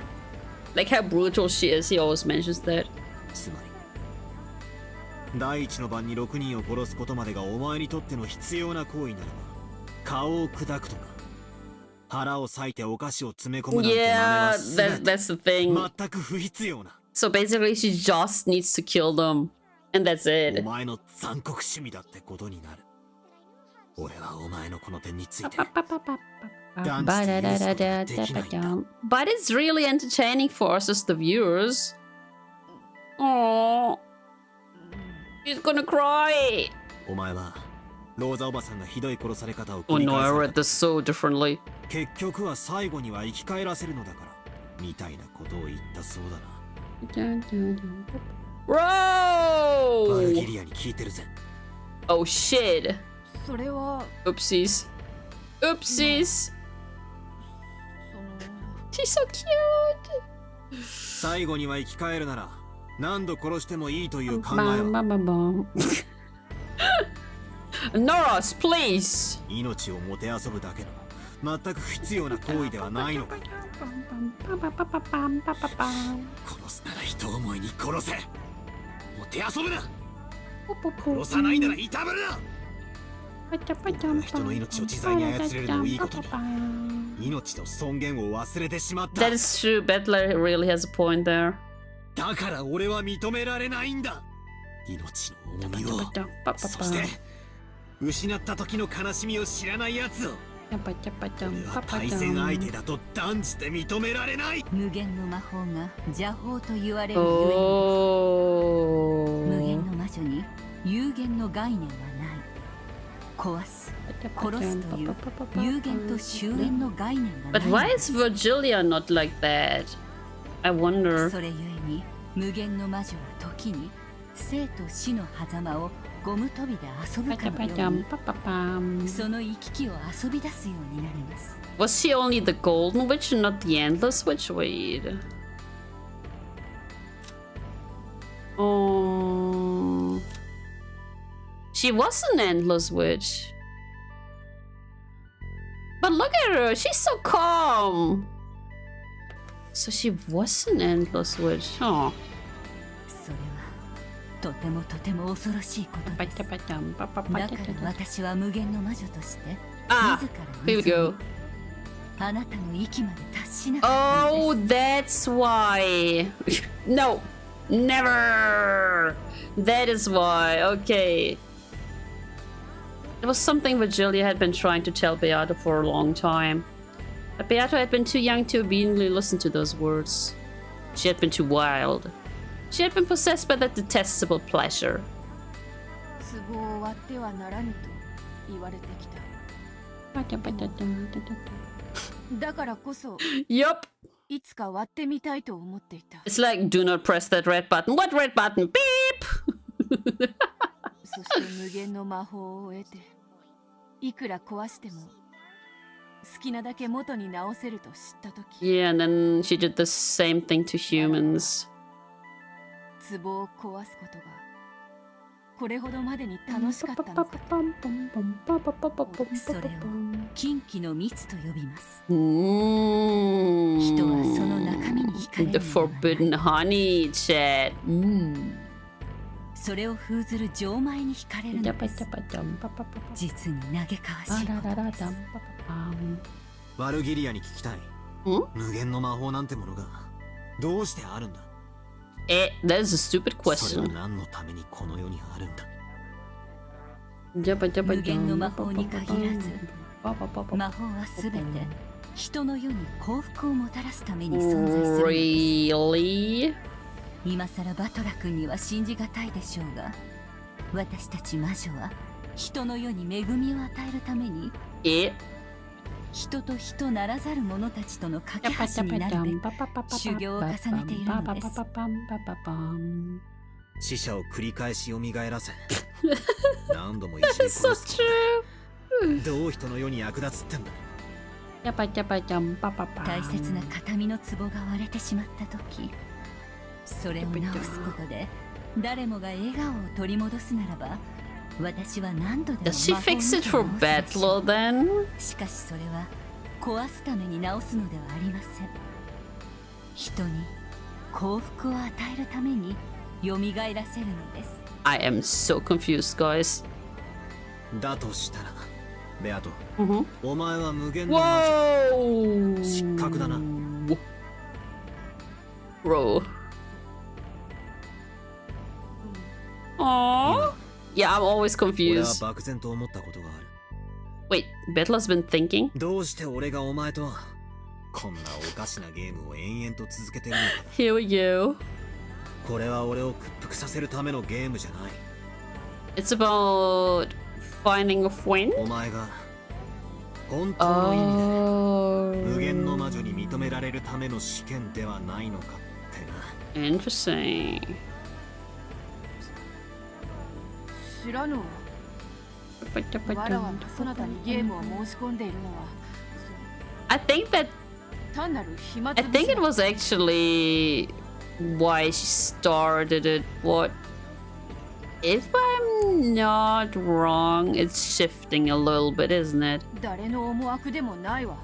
Like how brutal she is, he always mentions that. つまり第一の晩に6人を殺すことまでがお前にとっての必要な行為ならば顔を砕くとか腹を裂いてお菓子を詰め込むなんて真似は Yeah, that's the thing. 全く不必要な。 So basically she just needs to kill them. And that's お it. 前の残酷趣味だってことになる。俺はお前のこの点について But it's really entertaining for us as the viewers. Oh, he's gonna cry. お前はローザおばさんがひどい殺され方を Oh 繰り no, I 返 read this so differently. 結局は最後には生き返らせるのだからみたいなことを言ったそうだな。バルギ Bro! リアに聞いてるぜ。 Oh shit. それは Oopsies. Oopsies. She's so cute. 最後には生き返るなら何度殺してもいいという考え Bam, は bam, bam, bam. Noros, please. 命をもてあそぶだけの全く不必要な行為ではないのか。殺すなら人思いに殺せ。もてあそぶな。殺さないなら痛むな。人の命を自在に操れるのをいいことに命の尊厳を忘れてしまった。 That is true. Battler really has a point there. だから俺は認められないんだ。命の重みを、そして失った時の悲しみを知らないやつを俺は対戦相手だと断じて認められない。無限の魔法が邪法と言われるゆえに、 Oh. 無限の魔女に有限の概念はない。壊す、殺すという有限と終焉の概念がない。 But why is Virgilia not like that? I wonder. それゆえに無限の魔女は時に生と死の狭間をゴム跳びで遊ぶかのようにその行き来を遊び出すようになります。 Was she only the golden witch and not the endless witch? Wait. She was an endless witch. But look at her. She's so calm. So she was an endless witch, huh? それはとてもとても恐ろしいことです。だから私は無限の魔女として自ら here we go. あなたの域まで達しなかったんです。Oh, that's why. No, never. That is why. Okay. It was something Virgilia had been trying to tell Beato for a long time. But Beato had been too young to obediently listen to those words. She had been too wild. She had been possessed by that detestable pleasure. 壺を割ってはならぬと言われてきた。だからこそ、Yup. いつか割ってみたいと思っていた。It's like, do not press that red button. What red button? Beep! そして無限の魔法を得て、いくら壊しても好きなだけ元に直せると知ったとき。Yeah, and then she did the same thing to humans. 壺を壊すことがこれほどまでに楽しかったのか。それを禁忌の蜜と呼びます。人はその中身に惹かれる。 The forbidden honey, chat. それを封ずる錠前に惹かれるのです。実に嘆かわしいことです。ワルギリアに聞きたい。無限の魔法なんてものがどうしてあるんだ。That is a stupid question. それは何のためにこの世にあるんだ。無限の魔法に限らず、魔法はすべて人の世に幸福をもたらすために存在するのです。Really? 今さらバトラ君には信じがたいでしょうが、私たち魔女は人の世に恵みを与えるために人と人ならざる者たちとの架け橋になるべく修行を重ねているのです。死者を繰り返し蘇らせ何度も一緒に殺すとどう人の世に役立つってんだ。大切な形見の壺が割れてしまった時、それを直すことで誰もが笑顔を取り戻すならば、私は何度でも Does she fix it for battle then? しかしそれは壊すために直すのではありません。人に幸福を与えるために蘇らせるのです。I am so confused, guys. だとしたらベアト、お前は無限の魔女。失格だな。Bro. Aww. Yeah, I'm always confused. 俺は漠然と思ったことがある。 Wait, Battle's been thinking? どうして俺がお前とこんなおかしなゲームを延々と続けてるのか。 Here we go. これは俺を屈服させるためのゲームじゃない。 It's about finding a friend? お前が本当の意味で無限の魔女に認められるための試験ではないのかってな。 Interesting. 知らぬわ。わらわがそなたにゲームを申し込んでいるのは、I think that 単なる暇 I つぶし think it was actually why she started it. What? If I'm not wrong, it's shifting a little bit, isn't it? 誰の思惑でもないわ。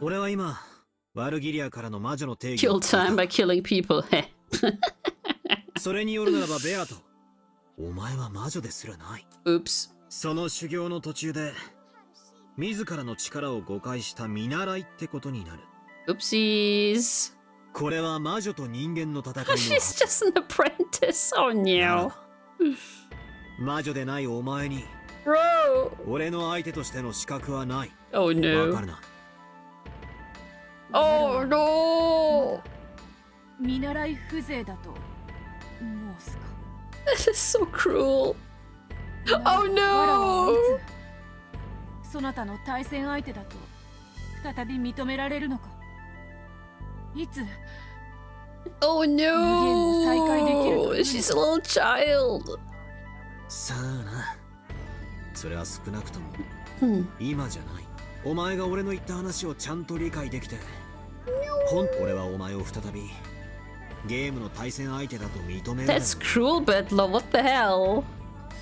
俺は今ワルギリアからの魔女の定義 Kill time by killing people. それによるならばベアト、お前は魔女ですらない。 Oops. その修行の途中で自らの力を誤解した見習いってことになる。 Oopsies. これは魔女と人間の戦いの She's just an apprentice. Oh no. 魔女でないお前に Bro. 俺の相手としての資格はない。 Oh わ no. かるな。 Oh no. 見習い風情だと申すか。 This is so cruel. なら Oh わらはい no. つそなたの対戦相手だと再び認められるのか。いつ Oh no. She's a little child. さあな。それは少なくとも Hmm. 今じゃない。お前が俺の言った話をちゃんと理解できて、俺はお前を再びゲームの対戦相手だと認める。 That's cruel, Bedla. What the hell?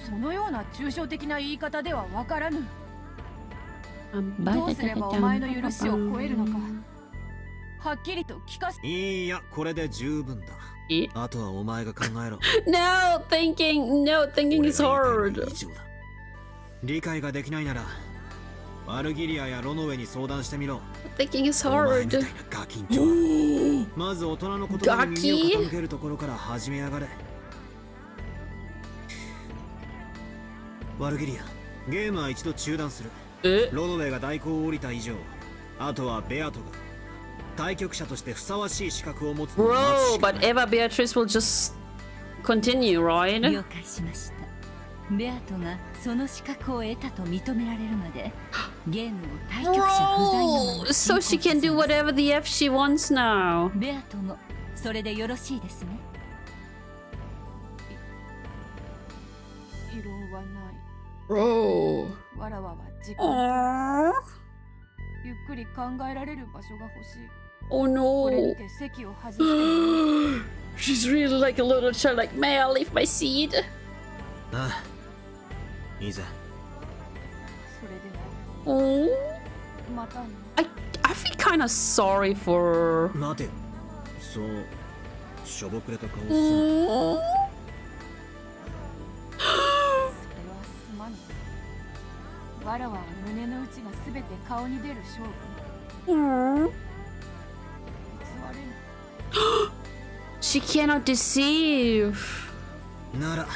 そのような抽象的な言い方ではわからぬ。どうすればお前の許しを超えるのかはっきりと聞かせ。いいや、これで十分だ。あとはお前が考えろ。No thinking is hard. 理解ができないならワルギリアやロノウェに相談してみろ。Thinking is お前 hard. みたいなガキンチョはまず大人の言葉に耳を傾けるところから始めやがれ。ワルギリア、ゲームは一度中断する。ロノウェが代行を降りた以上、あとはベアトが対局者としてふさわしい資格を持つのを待つし Bro, かな but い。 Eva Beatrice will just continue, right? 了解しました。ベアトがその資格を得たと認められるまでゲームを対局者不在のまま Bro, so she can do whatever the F she wants now. ベアトもそれでよろしいですね。異論はない。 Bro. わらわは時 Aww. 間ゆっくり考えられる場所が欲しい。 Oh これ no. にて席を外して She's really like a little child, like, may I leave my seat? ああ、いいぜ。それで Oh. はまたね。 I feel kind of sorry for. 待てよ。そうしょぼくれた顔をする。 Oh. それはすまぬ。わらわは胸の内がすべて顔に出る勝負。 Oh. 偽れぬ。 She cannot deceive. なら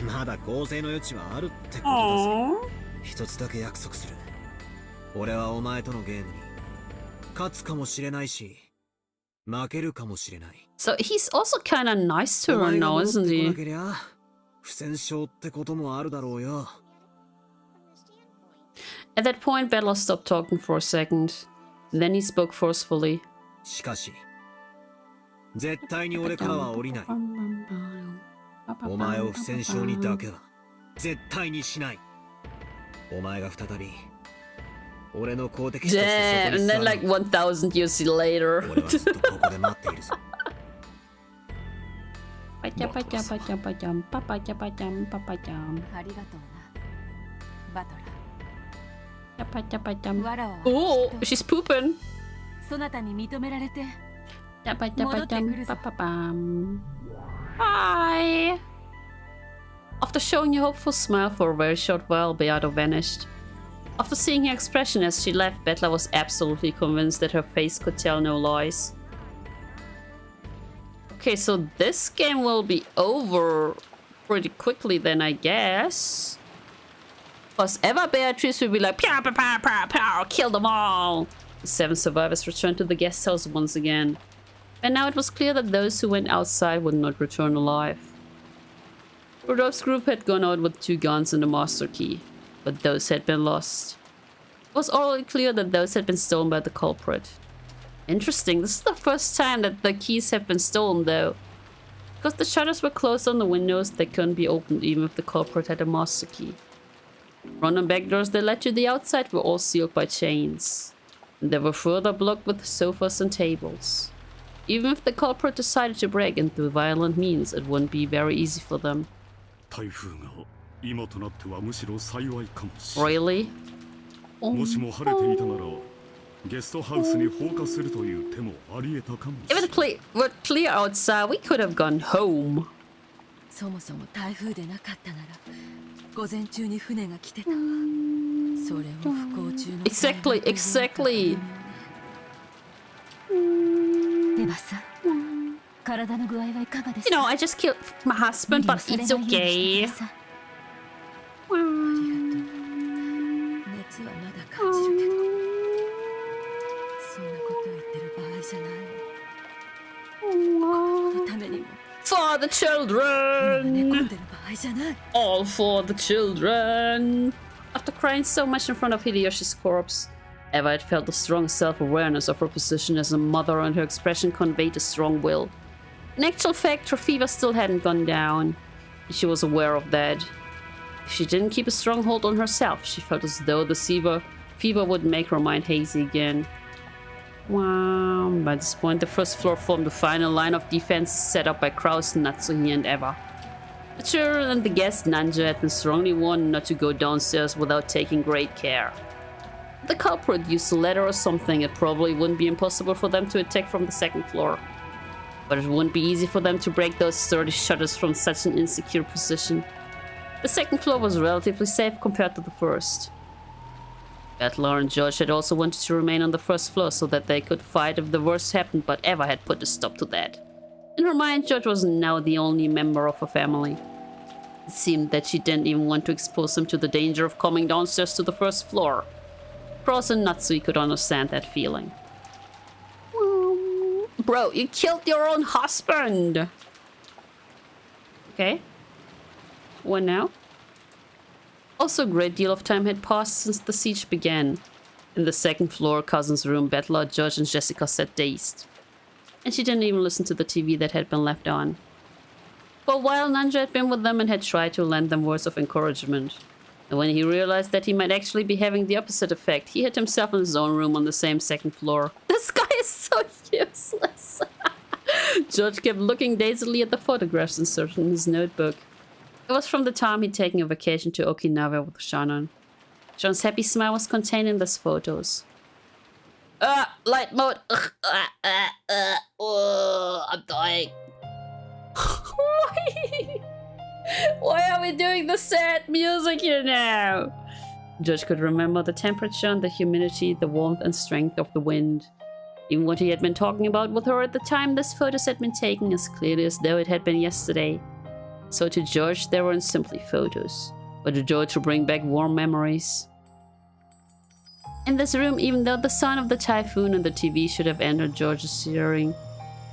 まだ合成の余地はあるってことだぜ。 Aww. 一つだけ約束する。俺はお前とのゲームに勝つかもしれないし負けるかもしれない。 So he's also kind of nice to お her 前が now, 戻って isn't こな he? けりゃ不戦勝ってこともあるだろうよ。 At that point, Battler stopped talking for a second. Then he spoke forcefully. しかし絶対に俺からは降りない。お前を不戦勝にだけは絶対にしない。お前が再び俺の公的として Damn, そこに and 座 then る like 1000 years later. 俺はずっとここで待っているぞ。 Pacham, pacham, pacham, pacham, papacham, pacham, papacham. ありがとうな、バトラ Pacham, ー。 pacham. わらわは Oh, きっと she's pooping. そなたに認められて Pacham, pacham, papapam. Hi. After showing a hopeful smile for a very short while, Beato vanished. After seeing her expression as she left, Bettler was absolutely convinced that her face could tell no lies. Okay, so this game will be over pretty quickly then, I guess. Because Eva Beatrice will be like, pow, pow, pow, pow, pow, kill them all. The 7 survivors returned to the guest house once again. And now it was clear that those who went outside would not return alive. Rudolph's group had gone out with 2 guns and a master key, but those had been lost. It was already clear that those had been stolen by the culprit. Interesting, this is the first time that the keys have been stolen though. Because the shutters were closed on the windows, they couldn't be opened even if the culprit had a master key. Random back doors that led to the outside were all sealed by chains. And they were further blocked with sofas and tables. Even if the culprit decided to break in through violent means, it wouldn't be very easy for them. Really? もしも晴れていたならゲストハウスに放火するという手もあり得たかもしれ If ない。 it were clear outside, we could have gone home. そもそも台風でなかったなら午前中に船が来てたわ。それも不幸中の Exactly, exactly. エヴァさん、体の具合はいかがです You か know, I just killed my husband, but it's okay. 熱はまだ感じるけど、そんなことを言ってる場合じゃないわ。このためにも For the 今寝込ん children! でる場合じゃない。 All for the children! After crying so much in front of Hideyoshi's corpse, Eva had felt a strong self-awareness of her position as a mother, and her expression conveyed a strong will. In actual fact, her fever still hadn't gone down. She was aware of that. If she didn't keep a strong hold on herself, she felt as though the fever would make her mind hazy again. Wow. By this point, the first floor formed the final line of defense set up by Kraus, Natsuhi, and Eva. The children and the guest Nanja had been strongly warned not to go downstairs without taking great care. the culprit used a ladder or something, it probably wouldn't be impossible for them to attack from the second floor. But it wouldn't be easy for them to break those sturdy shutters from such an insecure position. The second floor was relatively safe compared to the first. Battler and George had also wanted to remain on the first floor so that they could fight if the worst happened, but Eva had put a stop to that. In her mind, George was now the only member of her family. It seemed that she didn't even want to expose him to the danger of coming downstairs to the first floor. Cross and Natsui could understand that feeling. Bro, you killed your own husband! Okay. What now? Also, a great deal of time had passed since the siege began. In the second floor cousin's room, Battler, George and Jessica sat dazed. And she didn't even listen to the TV that had been left on. For a while, Nanja had been with them and had tried to lend them words of encouragement. And when he realized that he might actually be having the opposite effect, he hid himself in his own room on the same second floor. This guy is so useless! George kept looking dazedly at the photographs inserted in his notebook. It was from the time he'd taken a vacation to Okinawa with Shannon. John's happy smile was contained in those photos. Light mode! I'm dying. Why are we doing the sad music here now? George could remember the temperature and the humidity, the warmth and strength of the wind. Even what he had been talking about with her at the time these photos had been taken as clearly as though it had been yesterday. So to George, they weren't simply photos, but to George to bring back warm memories. In this room, even though the sound of the typhoon and the TV should have entered George's hearing,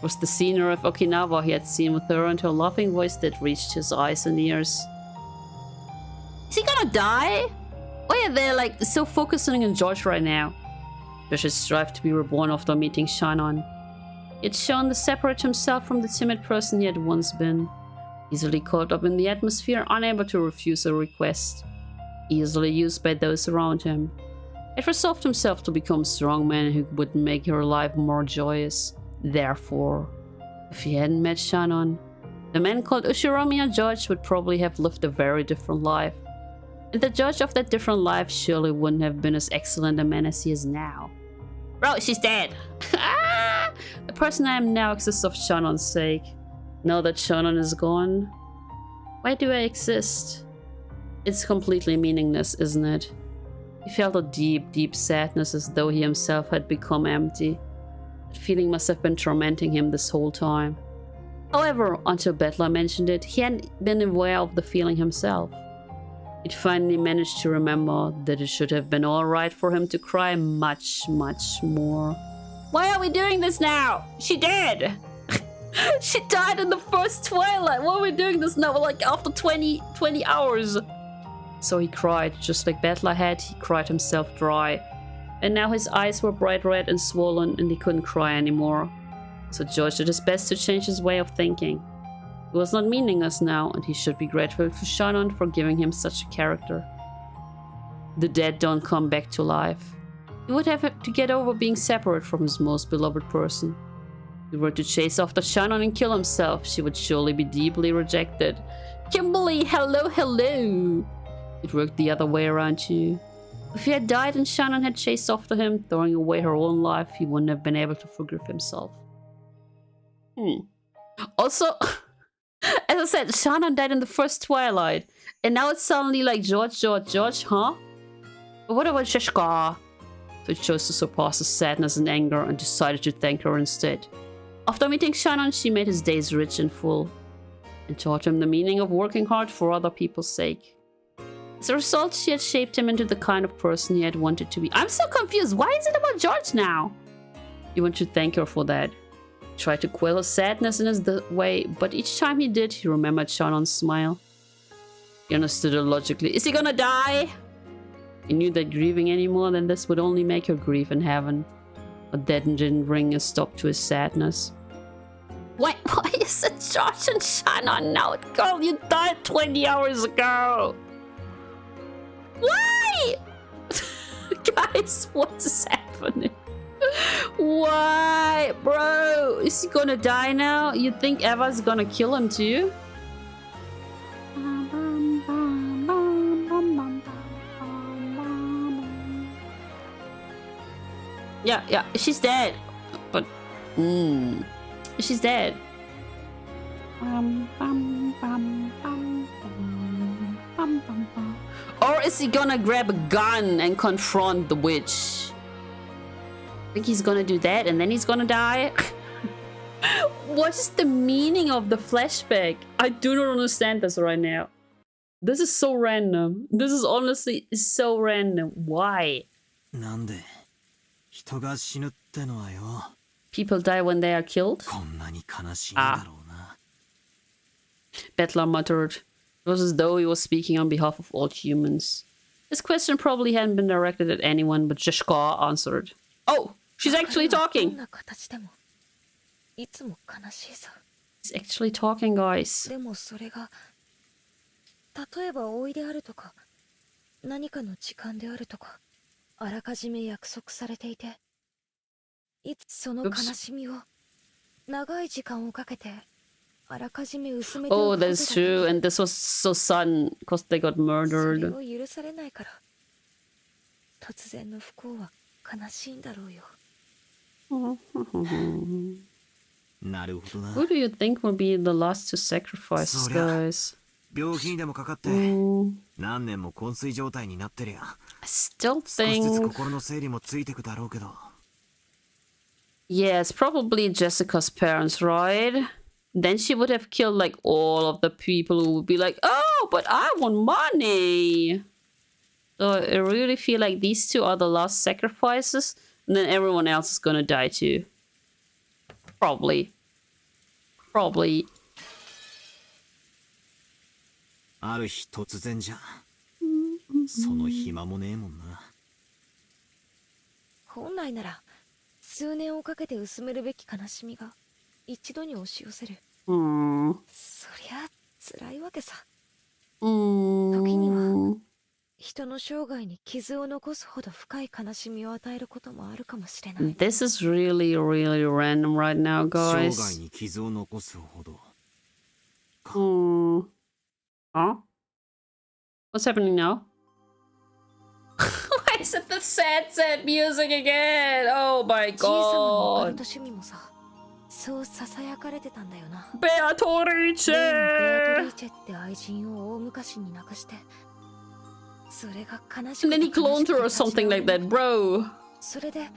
was the scenery of Okinawa he had seen with her and her laughing voice that reached his eyes and ears. Is he gonna die? Why are they like so focusing on George right now? George had strived to be reborn after meeting Shannon. He had shown to separate himself from the timid person he had once been. Easily caught up in the atmosphere, unable to refuse a request. Easily used by those around him. He had resolved himself to become a strong man who would make her life more joyous. Therefore, if he hadn't met Shannon, the man called Ushiromiya George would probably have lived a very different life. And the George of that different life surely wouldn't have been as excellent a man as he is now. Bro, she's dead! The person I am now exists of Shannon's sake. Now that Shannon is gone, why do I exist? It's completely meaningless, isn't it? He felt a deep, deep sadness as though he himself had become empty. That feeling must have been tormenting him this whole time. However, until Battler mentioned it, he hadn't been aware of the feeling himself. He'd finally managed to remember that it should have been alright for him to cry much, much more. Why are we doing this now? She dead! She died in the first twilight! Why are we doing this now? Like after 20 hours! So he cried, just like Battler had, he cried himself dry. And now his eyes were bright red and swollen and he couldn't cry anymore. So George did his best to change his way of thinking. He was not meaningless now, and he should be grateful to Shannon for giving him such a character. The dead don't come back to life. He would have to get over being separate from his most beloved person. If he were to chase after Shannon and kill himself, she would surely be deeply rejected. Kimberly, hello, hello! It worked the other way around too. If he had died and Shannon had chased after him, throwing away her own life, he wouldn't have been able to forgive himself. Also, as I said, Shannon died in the first twilight. And now it's suddenly like George, huh? But what about Sheshka? So he chose to surpass his sadness and anger and decided to thank her instead. After meeting Shannon, she made his days rich and full. And taught him the meaning of working hard for other people's sake. As a result, she had shaped him into the kind of person he had wanted to be. I'm so confused. Why is it about George now? You want to thank her for that. He tried to quell his sadness in his way, but each time he did, he remembered Shannon's smile. He understood her logically. Is he gonna die? He knew that grieving any more than this would only make her grieve in heaven. But that didn't bring a stop to his sadness. Why is it George and Shannon now? Girl, you died 20 hours ago! Why? Guys, what is happening? Why? Bro, is he gonna die now? You think Eva's gonna kill him too? yeah, she's dead. But, she's dead. Or is he gonna grab a gun and confront the witch? I think he's gonna do that and then he's gonna die. What is the meaning of the flashback? I do not understand this right now. This is so random. This is honestly so random. Why? People die when they are killed? Battler muttered. It was as though he was speaking on behalf of all humans. This question probably hadn't been directed at anyone, but Jeshka answered. Oh, she's actually talking! She's actually talking, guys. 例えば老いであるとか何かの時間であるとかあらかじめ約束されていていつその悲しみを長い時間をかけてあらかじめ薄めておくことだ that's true, and this was so sudden because they got murdered. それを許されないから突然の不幸は悲しいんだろうよ Who do you think will be the last to sacrifice, guys? 病気にでもかかって何年も昏睡状態になってりゃ I still 少しずつ think 心の整理もついてくだろうけど yeah, it's probably Jessica's parents, right? Then she would have killed like all of the people who would be like, oh, but I want money. So I really feel like these two are the last sacrifices, and then everyone else is gonna die too. Probably. ある日突然じゃその暇もねえもんな本来なら数年をかけて薄めるべき悲しみが一度に押し寄せるそりゃ辛いわけさ時には人の生涯に傷を残すほど深い悲しみを与えることもあるかもしれない This is really random right now, guys. 生涯に傷を残すほど Huh? What's happening now? Why is it the sad music again? Oh my god. そうささやかれてたんだよな。 Beatrice! ベアトリーチェって愛人を大昔に亡くして、それが悲しく And then he cloned her or something like that, bro. それで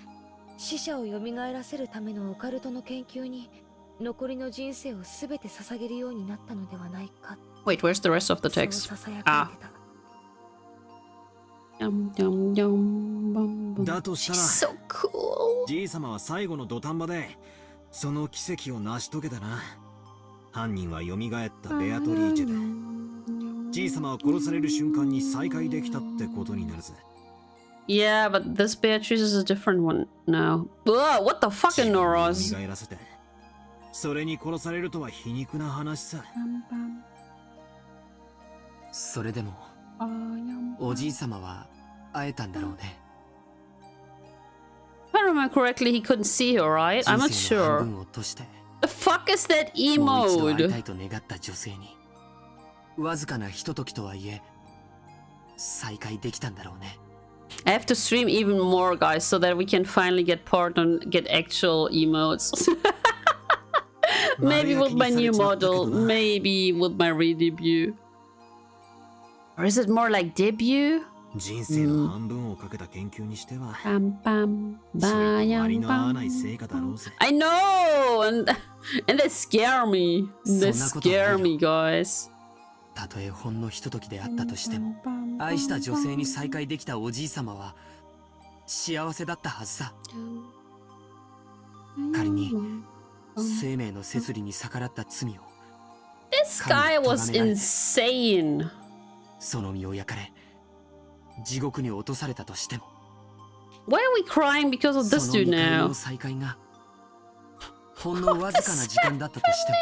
死者を蘇らせるためのオカルトの研究に残りの人生をすべて捧げるようになったのではないか。 Wait, where's the rest of the text? Ah. だとしたら So cool. じいさまは最後の土壇場でその奇跡を成し遂げたな犯人は蘇ったベアトリーチェでじいさまを殺される瞬間に再会できたってことになるぜ Yeah, but this Beatrice is a different one now. Whoa, what the fucking Noros? 蘇らせてそれに殺されるとは皮肉な話さそれでもおじいさまは会えたんだろうね If I remember correctly, he couldn't see her, right? I'm not 人生の sure. 半分を落として The fuck is that もう一度会いた emote? いと願った女性にわずかなひとときとはいえ再会できたんだろうね I have to stream even more, guys, so that we can finally get actual emotes. Maybe with my new model, maybe with my re-debut. Or is it more like debut? 人生の半分をかけた研究にしては Bam, bam, それと bam, 割の合わ bam. ない成果だろうぜ I know! And they scare me. They scare me, guys. たとえほんのひとときであったとしても愛した女性に再会できたおじいさまは幸せだったはずさ仮に生命の摂理に逆らった罪を This guy was insane. その身を焼かれ地獄に落とされたとしても Why are we crying because of this その dude 二回 now? の再会がほんのわずかな時間だったとしても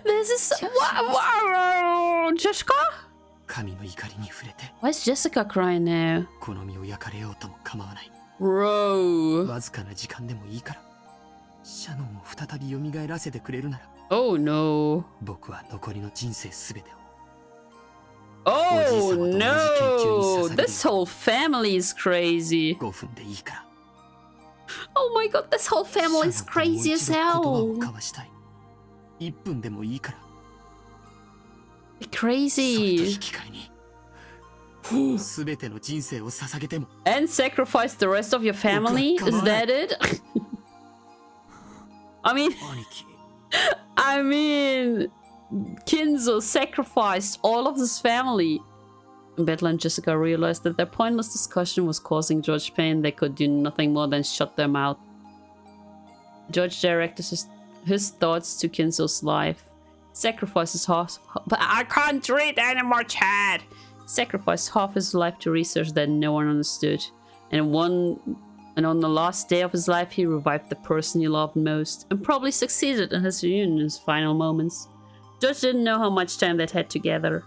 This is wow, Jessica? 神の怒りに触れて Why is Jessica crying now? この身を焼かれようとも構わない Bro. わずかな時間でもいいからシャノンを再び蘇らせてくれるなら Oh no. 僕は残りの人生すべてを Oh no. This whole family is crazy. 5分でいいから Oh my god, this whole family is crazy as hell. Crazy. And sacrifice the rest of your family? Is that it? I mean, Kinzo sacrificed all of his family. Bella and Jessica realized that their pointless discussion was causing George pain. They could do nothing more than shut their mouth. George directed his thoughts to Kinzo's life. Sacrifices half, but I can't read anymore, Chad. Sacrificed half his life to research that no one understood. And on the last day of his life, he revived the person he loved most, and probably succeeded in his reunion in his final moments. George didn't know how much time they'd had together.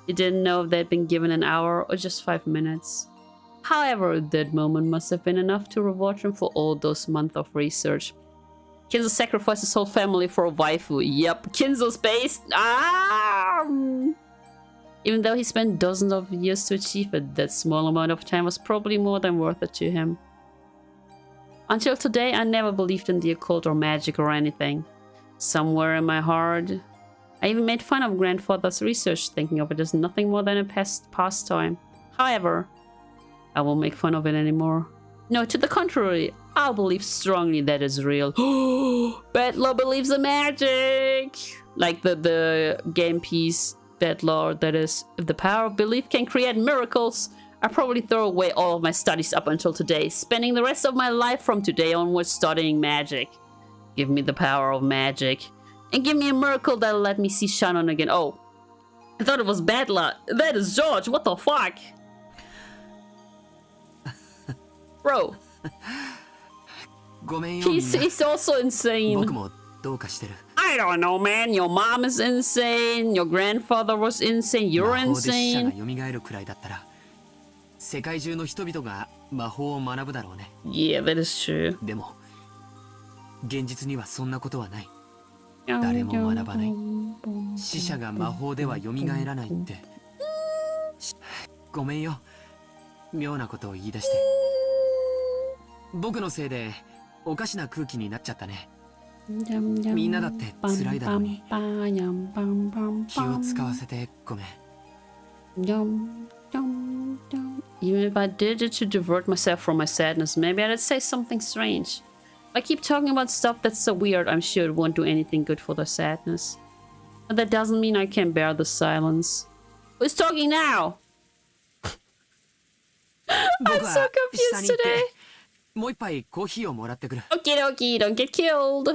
He didn't know if they'd been given an hour or just 5 minutes. However, that moment must have been enough to reward him for all those months of research. Kinzo sacrificed his whole family for a waifu. Yep, Kinzo's based. Even though he spent dozens of years to achieve it, that small amount of time was probably more than worth it to him. Until today, I never believed in the occult or magic or anything. Somewhere in my heart, I even made fun of grandfather's research, thinking of it as nothing more than a pastime. However, I won't make fun of it anymore. No, to the contrary, I believe strongly that it's real. Bedlaw believes in magic! Like the game piece Bedlaw, that is, if the power of belief can create miracles, I probably throw away all of my studies up until today, spending the rest of my life from today onwards studying magic. Give me the power of magic. And give me a miracle that'll let me see Shannon again. Oh, I thought it was Bedlaw. That is George. What the fuck? Bro. He's also insane. I don't know, man. Your mom is insane. Your grandfather was insane. You're insane. Yeah, that is true. 誰も学ばない。死者が魔法では蘇らないって。ごめんよ。妙なことを言い出して。僕のせいでおかしな空気になっちゃったね。みんなだって辛いだろうに。気を使わせてごめん。Even if I did it to divert myself from my sadness, maybe I'd say something strange. If I keep talking about stuff that's so weird, I'm sure it won't do anything good for the sadness. But that doesn't mean I can't bear the silence. Who's talking now? I'm so confused today. Okie dokie, don't get killed.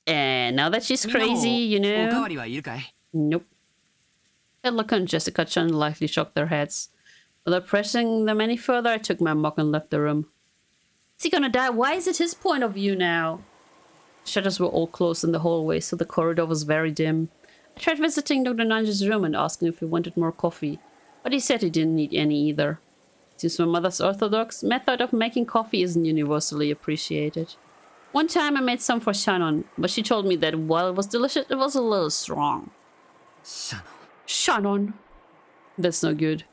And now that she's crazy, you know. Nope. Edlock and Jessica-chan likely shook their heads. Without pressing them any further, I took my mug and left the room. Is he gonna die? Why is it his point of view now? Shutters were all closed in the hallway, so the corridor was very dim. I tried visiting Dr. Nanji's room and asking if he wanted more coffee, but he said he didn't need any either. Since my mother's orthodox method of making coffee isn't universally appreciated. One time I made some for Shannon, but she told me that while it was delicious, it was a little strong. Shannon. That's no good.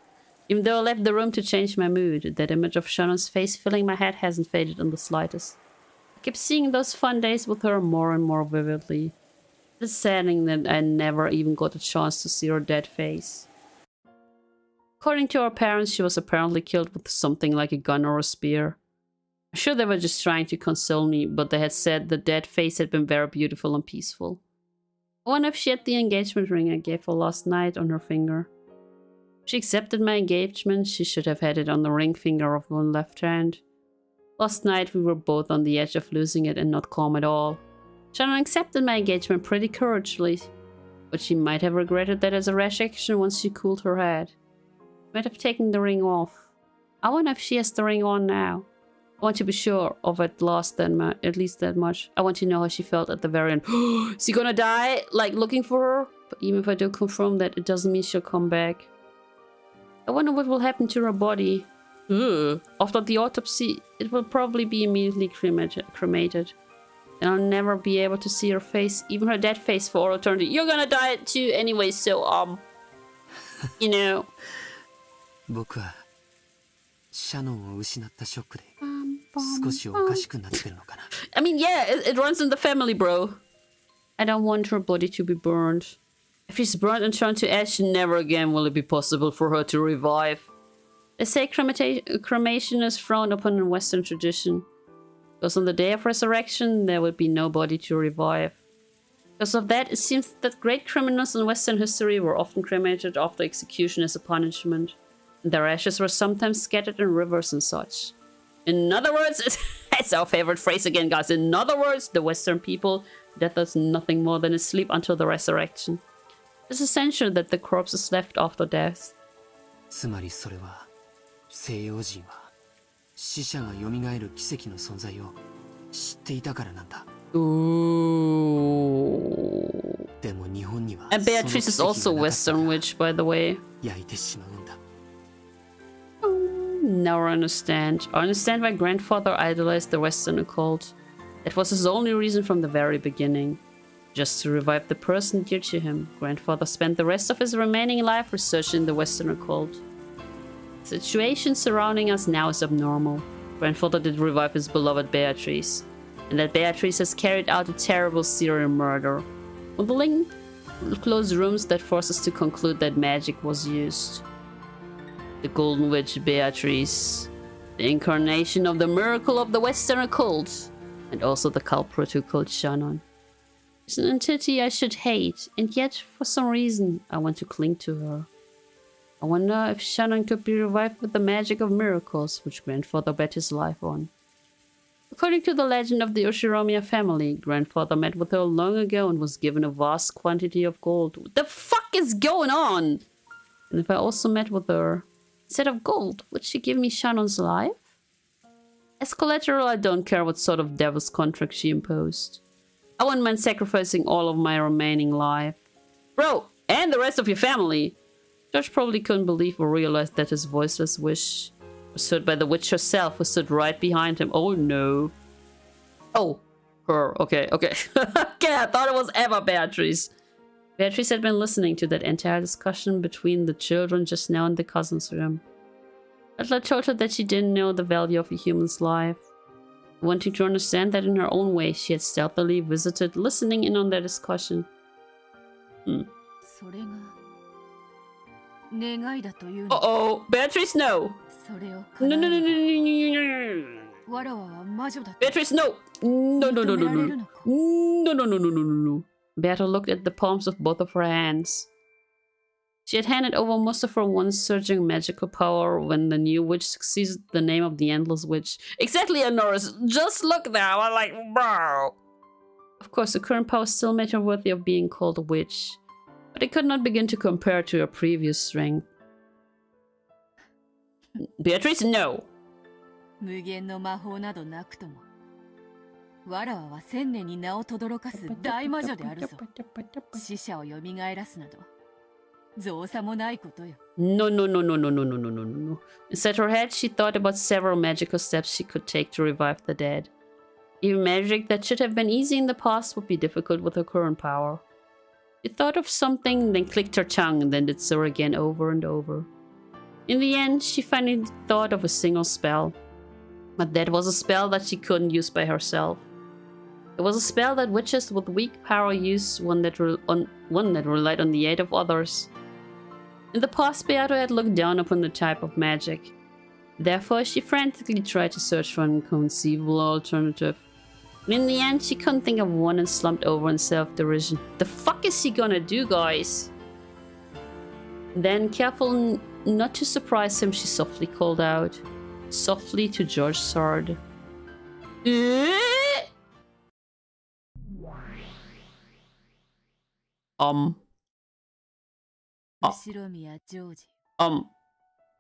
Even though I left the room to change my mood, that image of Shannon's face filling my head hasn't faded in the slightest. I kept seeing those fun days with her more and more vividly. It's saddening that I never even got a chance to see her dead face. According to our parents, she was apparently killed with something like a gun or a spear. I'm sure they were just trying to console me, but they had said the dead face had been very beautiful and peaceful. I wonder if she had the engagement ring I gave her last night on her finger. If she accepted my engagement, she should have had it on the ring finger of one left hand. Last night we were both on the edge of losing it and not calm at all. Shannon accepted my engagement pretty courageously, but she might have regretted that as a rash action once she cooled her head. She might have taken the ring off. I wonder if she has the ring on now. I want to be sure of at least that much. I want to know how she felt at the very end. Is he gonna die? Like looking for her? But even if I do confirm that, it doesn't mean she'll come back. I wonder what will happen to her body. After the autopsy, it will probably be immediately cremated. And I'll never be able to see her face, even her dead face, for all eternity. You're gonna die too anyway, so, you know. シャノンを失ったショックで少しおかしくなってるのかな。I mean, yeah, it runs in the family, bro. I don't want her body to be burned. If she's burned and turned to ash, never again will it be possible for her to revive. They say cremation is frowned upon in Western tradition. Because on the day of resurrection, there will be no body to revive. Because of that, it seems that great criminals in Western history were often cremated after execution as a punishment. And their ashes were sometimes scattered in rivers and such. In other words, it's our favorite phrase again, guys. In other words, the Western people, death is nothing more than a sleep until the resurrection. It's essential that the corpse is left after death. つまりそれは西洋人は死者が蘇る奇跡の存在を知っていたからなんだ。Ooh. でも日本には And Beatrice is also Western witch, by the way. 焼いてしまうんだ。Now I understand. I understand why grandfather idolized the Western occult. That was his only reason from the very beginning. Just to revive the person dear to him, grandfather spent the rest of his remaining life researching the Western occult. The situation surrounding us now is abnormal. Grandfather did revive his beloved Beatrice, and that Beatrice has carried out a terrible serial murder. With the link closed rooms that force us to conclude that magic was used. The Golden Witch Beatrice, the incarnation of the miracle of the Western occult, and also the culprit who killed Shannon. It's an entity I should hate, and yet, for some reason, I want to cling to her. I wonder if Shannon could be revived with the magic of miracles, which grandfather bet his life on. According to the legend of the Ushiromiya family, grandfather met with her long ago and was given a vast quantity of gold. What the fuck is going on? And if I also met with her, instead of gold, would she give me Shannon's life? As collateral, I don't care what sort of devil's contract she imposed. I wouldn't mind sacrificing all of my remaining life. Bro, and the rest of your family! George probably couldn't believe or realize that his voiceless wish was heard by the witch herself, who stood right behind him. Oh no. Oh, her. Okay, okay. Okay, I thought it was ever Beatrice. Beatrice had been listening to that entire discussion between the children just now in the cousin's room. Adler told her that she didn't know the value of a human's life. Wanting to understand that in her own way, she had stealthily visited, listening in on their discussion. Uh-oh! Beatrice, no! No, no, no, no, no, no, no. Beatrice, no! No, no, no, no, no. No, no, no, no, no, no. Beata looked at the palms of both of her hands. She had handed over most of her once surging magical power when the new witch succeeded the name of the Endless Witch. Exactly, Honoris. Just look there. I'm like, bro. Of course, the current power still made her worthy of being called a witch, but it could not begin to compare to her previous strength. Beatrice, no. No, no, no, no, no, no, no, no, no, no. Inside her head, she thought about several magical steps she could take to revive the dead. Even magic that should have been easy in the past would be difficult with her current power. She thought of something, then clicked her tongue, and then did so again over and over. In the end, she finally thought of a single spell. But that was a spell that she couldn't use by herself. It was a spell that witches with weak power used, one that relied on the aid of others. In the past, Beato had looked down upon the type of magic. Therefore, she frantically tried to search for an inconceivable alternative. But in the end, she couldn't think of one and slumped over in self-derision. The fuck is she gonna do, guys? Then, careful not to surprise him, she softly called out. Softly to George Sard.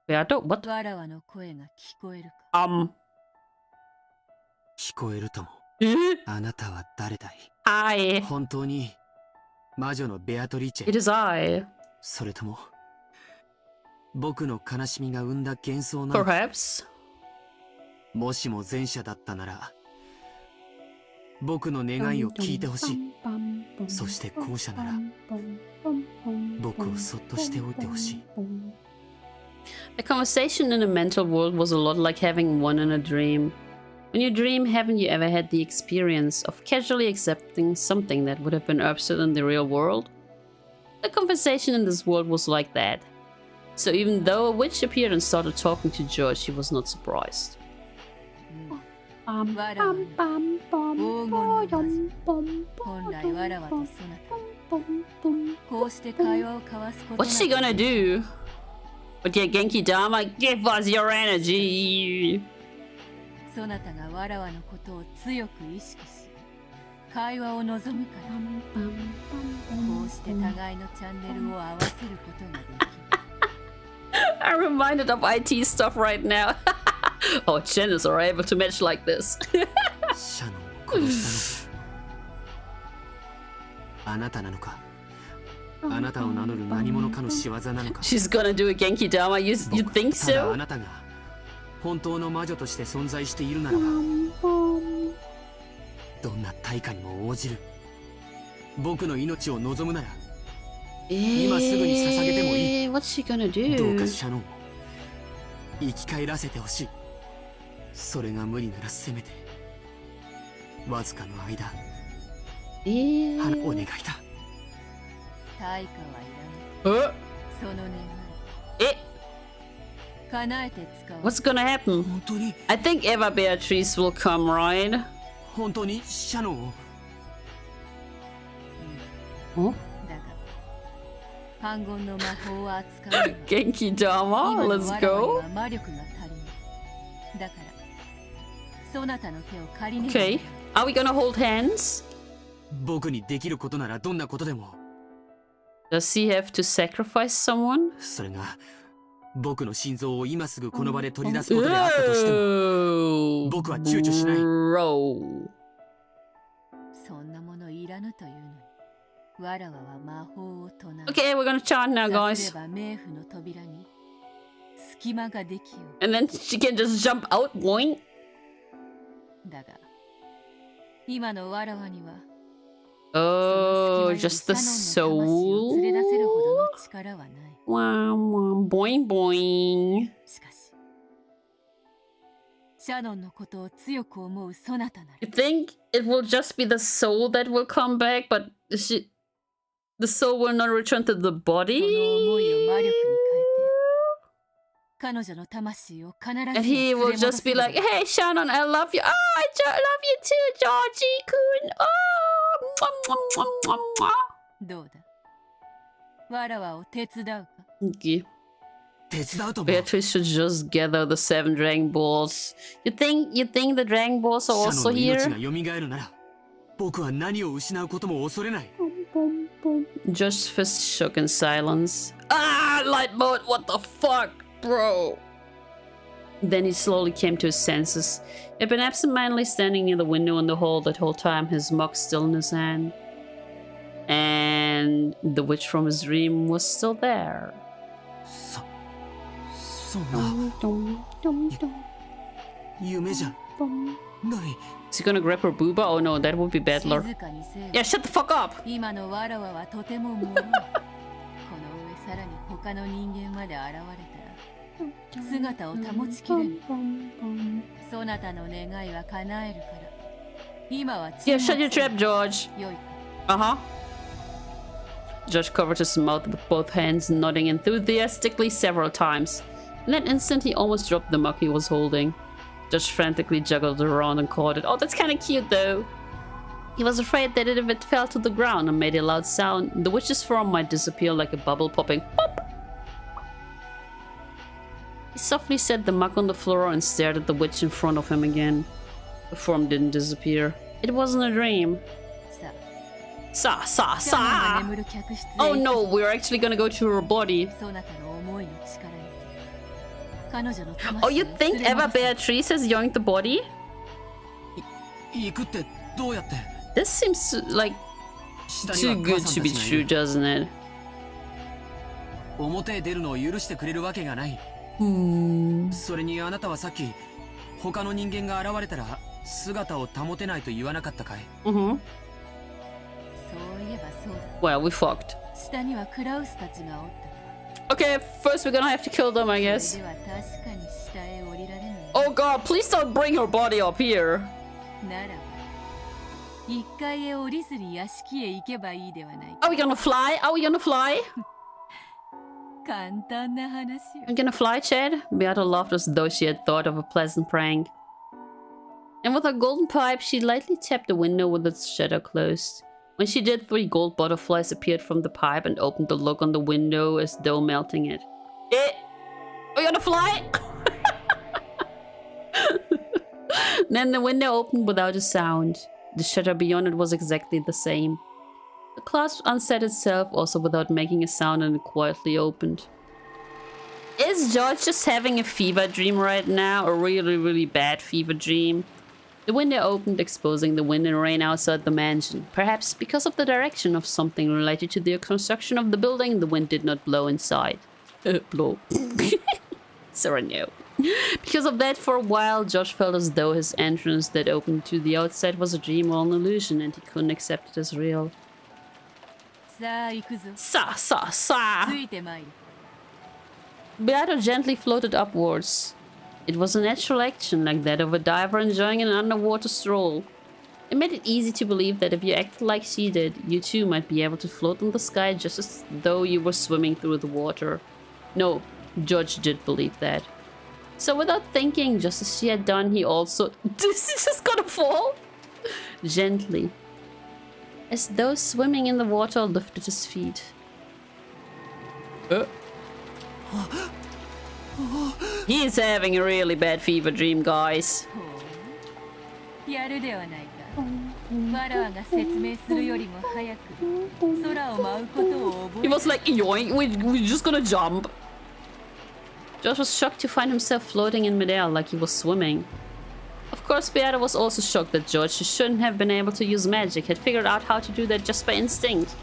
Beato, what? 聞こえるとも。あなたは誰だい？ I. 本当に魔女のベアトリーチェ。 It is I. それとも僕の悲しみが生んだ幻想なの？ Perhaps. もしも前者だったなら、僕の願いを聞いてほしい。そして後者なら、僕をそっとしておいてほしい。The conversation in the mental world was a lot like having one in a dream. When you dream, haven't you ever had the experience of casually accepting something that would have been absurd in the real world? The conversation in this world was like that. So even though a witch appeared and started talking to George, he was not surprised. What's she gonna do? But yeah, Genki Dama, give us your energy! そなたがわらわのことを強く意識し会話を望むからこうして互いのチャンネルを合わせることができる I'm reminded of IT stuff right now. Oh, channels are able to match like this. シャノンを殺したのかあなたなのかあなたを名乗る何者かの仕業なのか She's gonna do a Genki Dama, you think ただ so? あなたが本当の魔女として存在しているならばどんな対価にも応じる僕の命を望むなら今すぐに捧げてもいい What's she gonna do? どうかシャノンを生き返らせてほしいそれが無理ならせめてわずかの間お願いだ対価はいらないその願い What's gonna happen? I think Eva Beatrice will come, right? 本当にシャノンを Huh? 反言の魔法を扱う Genki Dama, let's go. 魔力が足りないだからそなたの手を借りね Okay, are we gonna hold hands? 僕にできることならどんなことでも Does he have to sacrifice someone? それが僕の心臓を今すぐこの場で取り出すことであったとしても僕は躊躇しない。そんなものいらぬというのに、わらわは魔法を唱え。Okay, we're gonna chant now, guys. さすれば冥府の扉に隙間ができよう。 And then she can just jump out, boing. だが、今のわらわには。Oh, just the soul. 連れ出せるほどの力はない。Wow, boing boing. しかし、シャノンのことを強く思うそなたなら。You think it will just be the soul that will come back, but the soul will not return to the body? その思いを魔力に変えて、彼女の魂を必ず And he will just be like, "Hey, Shannon, I love you. Oh, I love you too, Georgie-kun. Oh." どうだわらわを手伝うか Okay. 手伝うとも Beatrice should just gather the 7 Dragon Balls. You think the Dragon Balls are シャ also ノンの here? 命が蘇るなら僕は何を失うことも恐れない Just fist shook in silence. Ah, light mode, what the fuck, bro? Then he slowly came to his senses. He had been absentmindedly standing near the window in the hall that whole time, his mug still in his hand. And the witch from his dream was still there. そんな夢じゃない Is he gonna grab her booba? Oh no, that would be Battler. 静かにせよ Yeah, shut the fuck up! 今のわらわはとても脆いこの上さらに他の人間まで現れたら姿を保ちきれぬそなたの願いは叶えるから今は Yeah, shut your trap, George. よいか Uh-huh. George covered his mouth with both hands, nodding enthusiastically several times. In that instant, he almost dropped the mug he was holding. George frantically juggled it around and caught it. Oh, that's kind of cute, though. He was afraid that if it fell to the ground and made a loud sound, the witch's form might disappear like a bubble popping. Pop! He softly set the mug on the floor and stared at the witch in front of him again. The form didn't disappear. It wasn't a dream. Sa. Oh no, we're actually gonna go to her body. Oh, you think Eva Beatrice has yoinked the body? 行くってどうやって This seems like too good to be true, doesn't it? 表へ出るのを許してくれるわけがない。それにあなたはさっき他の人間が現れたら姿を保てないと言わなかったかい Mm-hmm. Well, we fucked. 下にはクラウスたちがおった。Okay, first we're gonna have to kill them, I guess. Oh god, please don't bring her body up here. Are we gonna fly? Are we gonna fly? I'm gonna fly, Chad? Beata laughed as though she had thought of a pleasant prank. And with her golden pipe, she lightly tapped the window with its shutter closed. When she did, 3 gold butterflies appeared from the pipe and opened the lock on the window as though melting it. Are we gonna fly? Then the window opened without a sound. The shutter beyond it was exactly the same. The clasp unset itself also without making a sound and it quietly opened. Is George just having a fever dream right now? A really, really bad fever dream? The window opened, exposing the wind and rain outside the mansion. Perhaps because of the direction of something related to the construction of the building, the wind did not blow inside. Blow. Sorry, no. Because of that, for a while, Josh felt as though his entrance that opened to the outside was a dream or an illusion, and he couldn't accept it as real. Sa. Beato gently floated upwards. It was a natural action, like that of a diver enjoying an underwater stroll. It made it easy to believe that if you acted like she did, you too might be able to float in the sky just as though you were swimming through the water. No, George did believe that. So without thinking, just as she had done, he also... Is he just gonna fall? Gently. As though swimming in the water lifted his feet. He's having a really bad fever dream, guys. He was like, yoink, we're just gonna jump. Josh was shocked to find himself floating in midair like he was swimming. Of course, Beata was also shocked that George, who shouldn't have been able to use magic, had figured out how to do that just by instinct.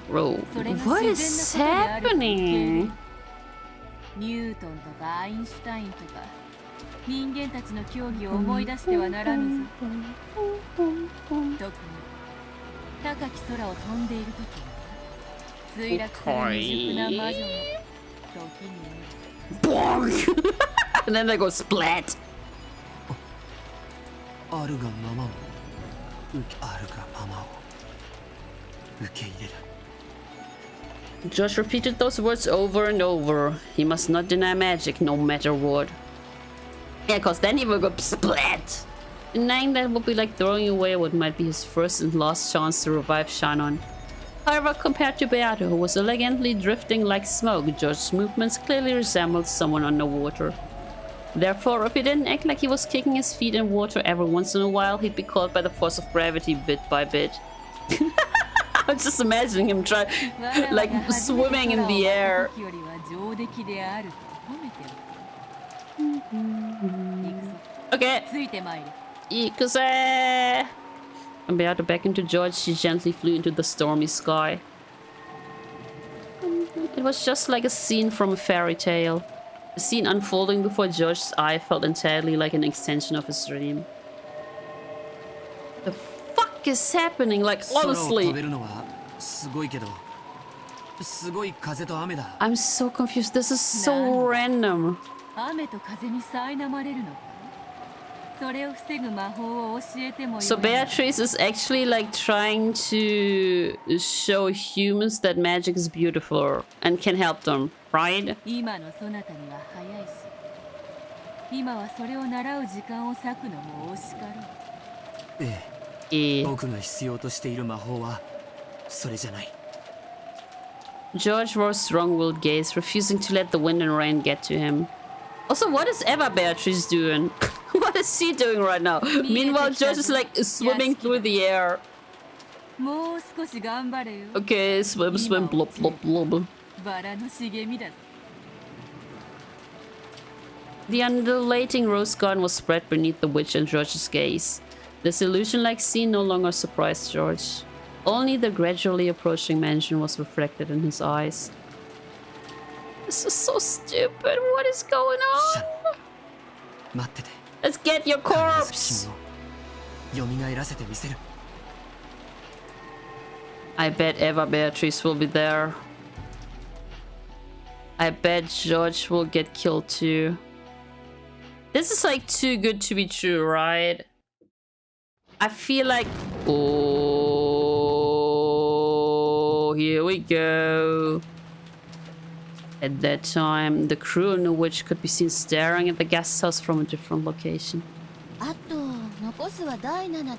Bro, what is happening? And then they go splat. Josh repeated those words over and over. He must not deny magic, no matter what. Yeah, cause then he will go splat. Denying that would be like throwing away what might be his first and last chance to revive Shannon. However, compared to Beato, who was elegantly drifting like smoke, George's movements clearly resembled someone underwater. Therefore, if he didn't act like he was kicking his feet in water every once in a while, he'd be caught by the force of gravity bit by bit. I'm just imagining him like swimming in the air. Okay. Ikuze! And Beata beckoned to George, she gently flew into the stormy sky. It was just like a scene from a fairy tale. The scene unfolding before George's eye felt entirely like an extension of his dream. The fuck is happening? Like, honestly. I'm so confused. This is so random. So Beatrice is actually like trying to show humans that magic is beautiful and can help them, right? George wore a strong-willed gaze, refusing to let the wind and rain get to him. Also, what is Eva Beatrice doing? What is she doing right now? Meanwhile, George is like swimming through the air. Okay, swim, swim, blub, blub, blub. The undulating rose garden was spread beneath the witch and George's gaze. This illusion-like scene no longer surprised George. Only the gradually approaching mansion was reflected in his eyes. This is so stupid. What is going on? Let's get your corpse! I bet Eva Beatrice will be there. I bet George will get killed too. This is like too good to be true, right? I feel like... Oh, here we go. At that time, the crew on the witch could be seen staring at the guest house from a different location.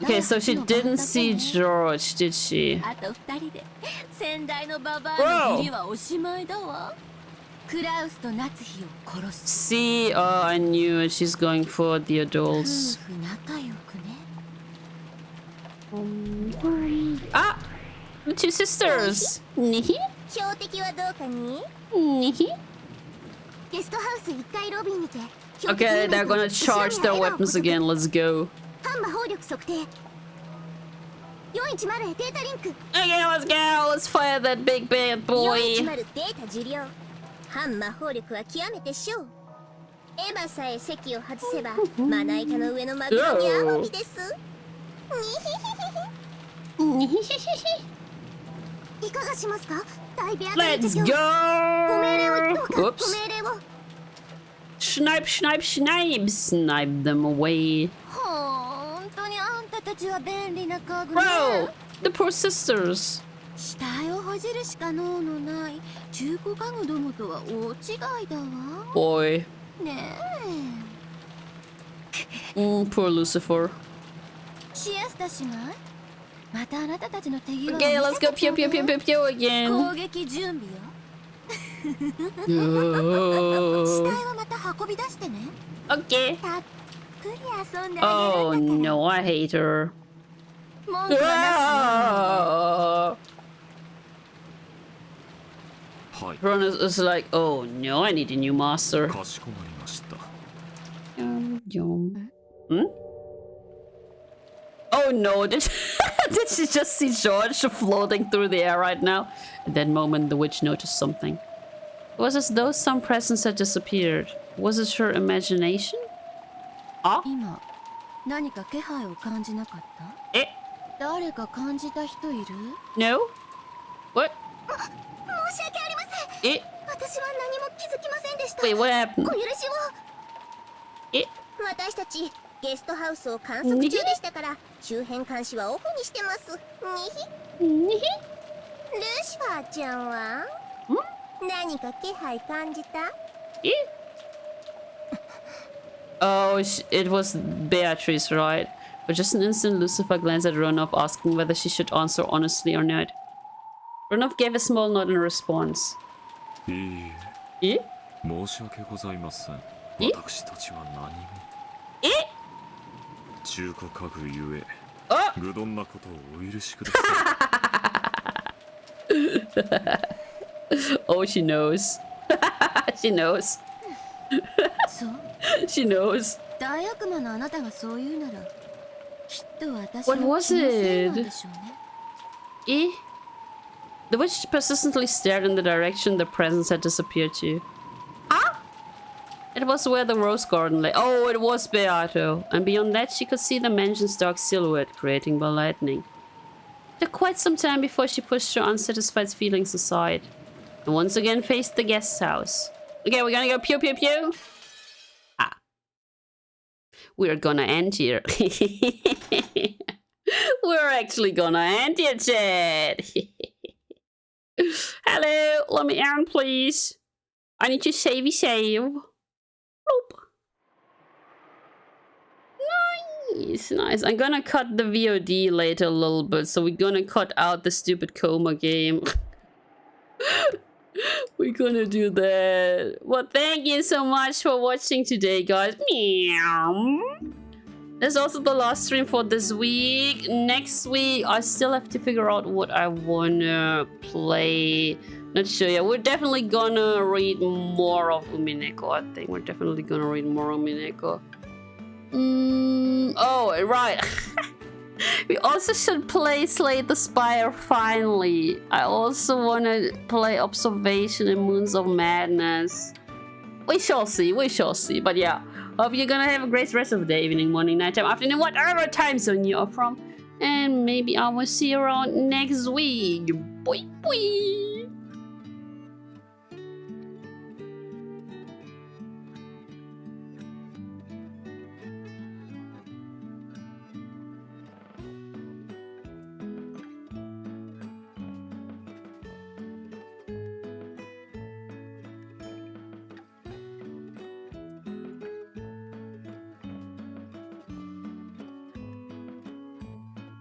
Okay, so she didn't see George, did she? Bro! See, oh, I knew it. She's going for the adults. Ah! The two sisters! Nihi? Nihi? Okay, they're gonna charge their weapons again. Let's go. Okay, let's go. Let's fire that big bad boy. Let's go! Oops. Snipe, snipe, snipe! Snipe them away. Bro! The poor sisters. Boy. Poor Lucifer. Okay, let's go pew pew pew pew pew again. Okay. Oh no, I hate her. Ron is like, oh no, I need a new master. Oh no, did she just see George floating through the air right now? At that moment, the witch noticed something. It was as though some presence had disappeared. Was it her imagination? Ah? Eh? No? What? Eh? Wait, what happened? Eh? ゲストハウスを観測中でしたから周辺監視はオフにしてます。ルシファーちゃんは何か気配感じた？ Oh, it was Beatrice, right? For just an instant, Lucifer glanced at Ronov, asking whether she should answer honestly or not. Ronov gave a small nod in response. Eh? 申し訳ございません。私たちは何も。中古家具ゆえ、愚鈍なことをお許しください。Oh, she knows. She knows. She knows. What was it? Eh? The witch persistently stared in the direction the presence had disappeared to. It was where the rose garden lay. Oh, it was Beato. And beyond that, she could see the mansion's dark silhouette creating by lightning. It took quite some time before she pushed her unsatisfied feelings aside. And once again faced the guest house. Okay, we're gonna go pew pew pew. Ah. We're gonna end here. We're actually gonna end here, chat. Hello, let me end, please. I need to save. Nope. Nice, nice. I'm gonna cut the VOD later a little bit, so we're gonna cut out the stupid coma game. We're gonna do that. Well, thank you so much for watching today, guys. Meow. That's also the last stream for this week. Next week, I still have to figure out what I wanna play. Not sure yet. We're definitely gonna read more of Umineko, I think. We're definitely gonna read more Umineko. Oh, right. We also should play Slay the Spire finally. I also wanna play Observation and Moons of Madness. We shall see, we shall see. But yeah, Hope you're gonna have a great rest of the day, evening, morning, nighttime, afternoon, whatever time zone you are from. And maybe I will see you around next week. Bye bye.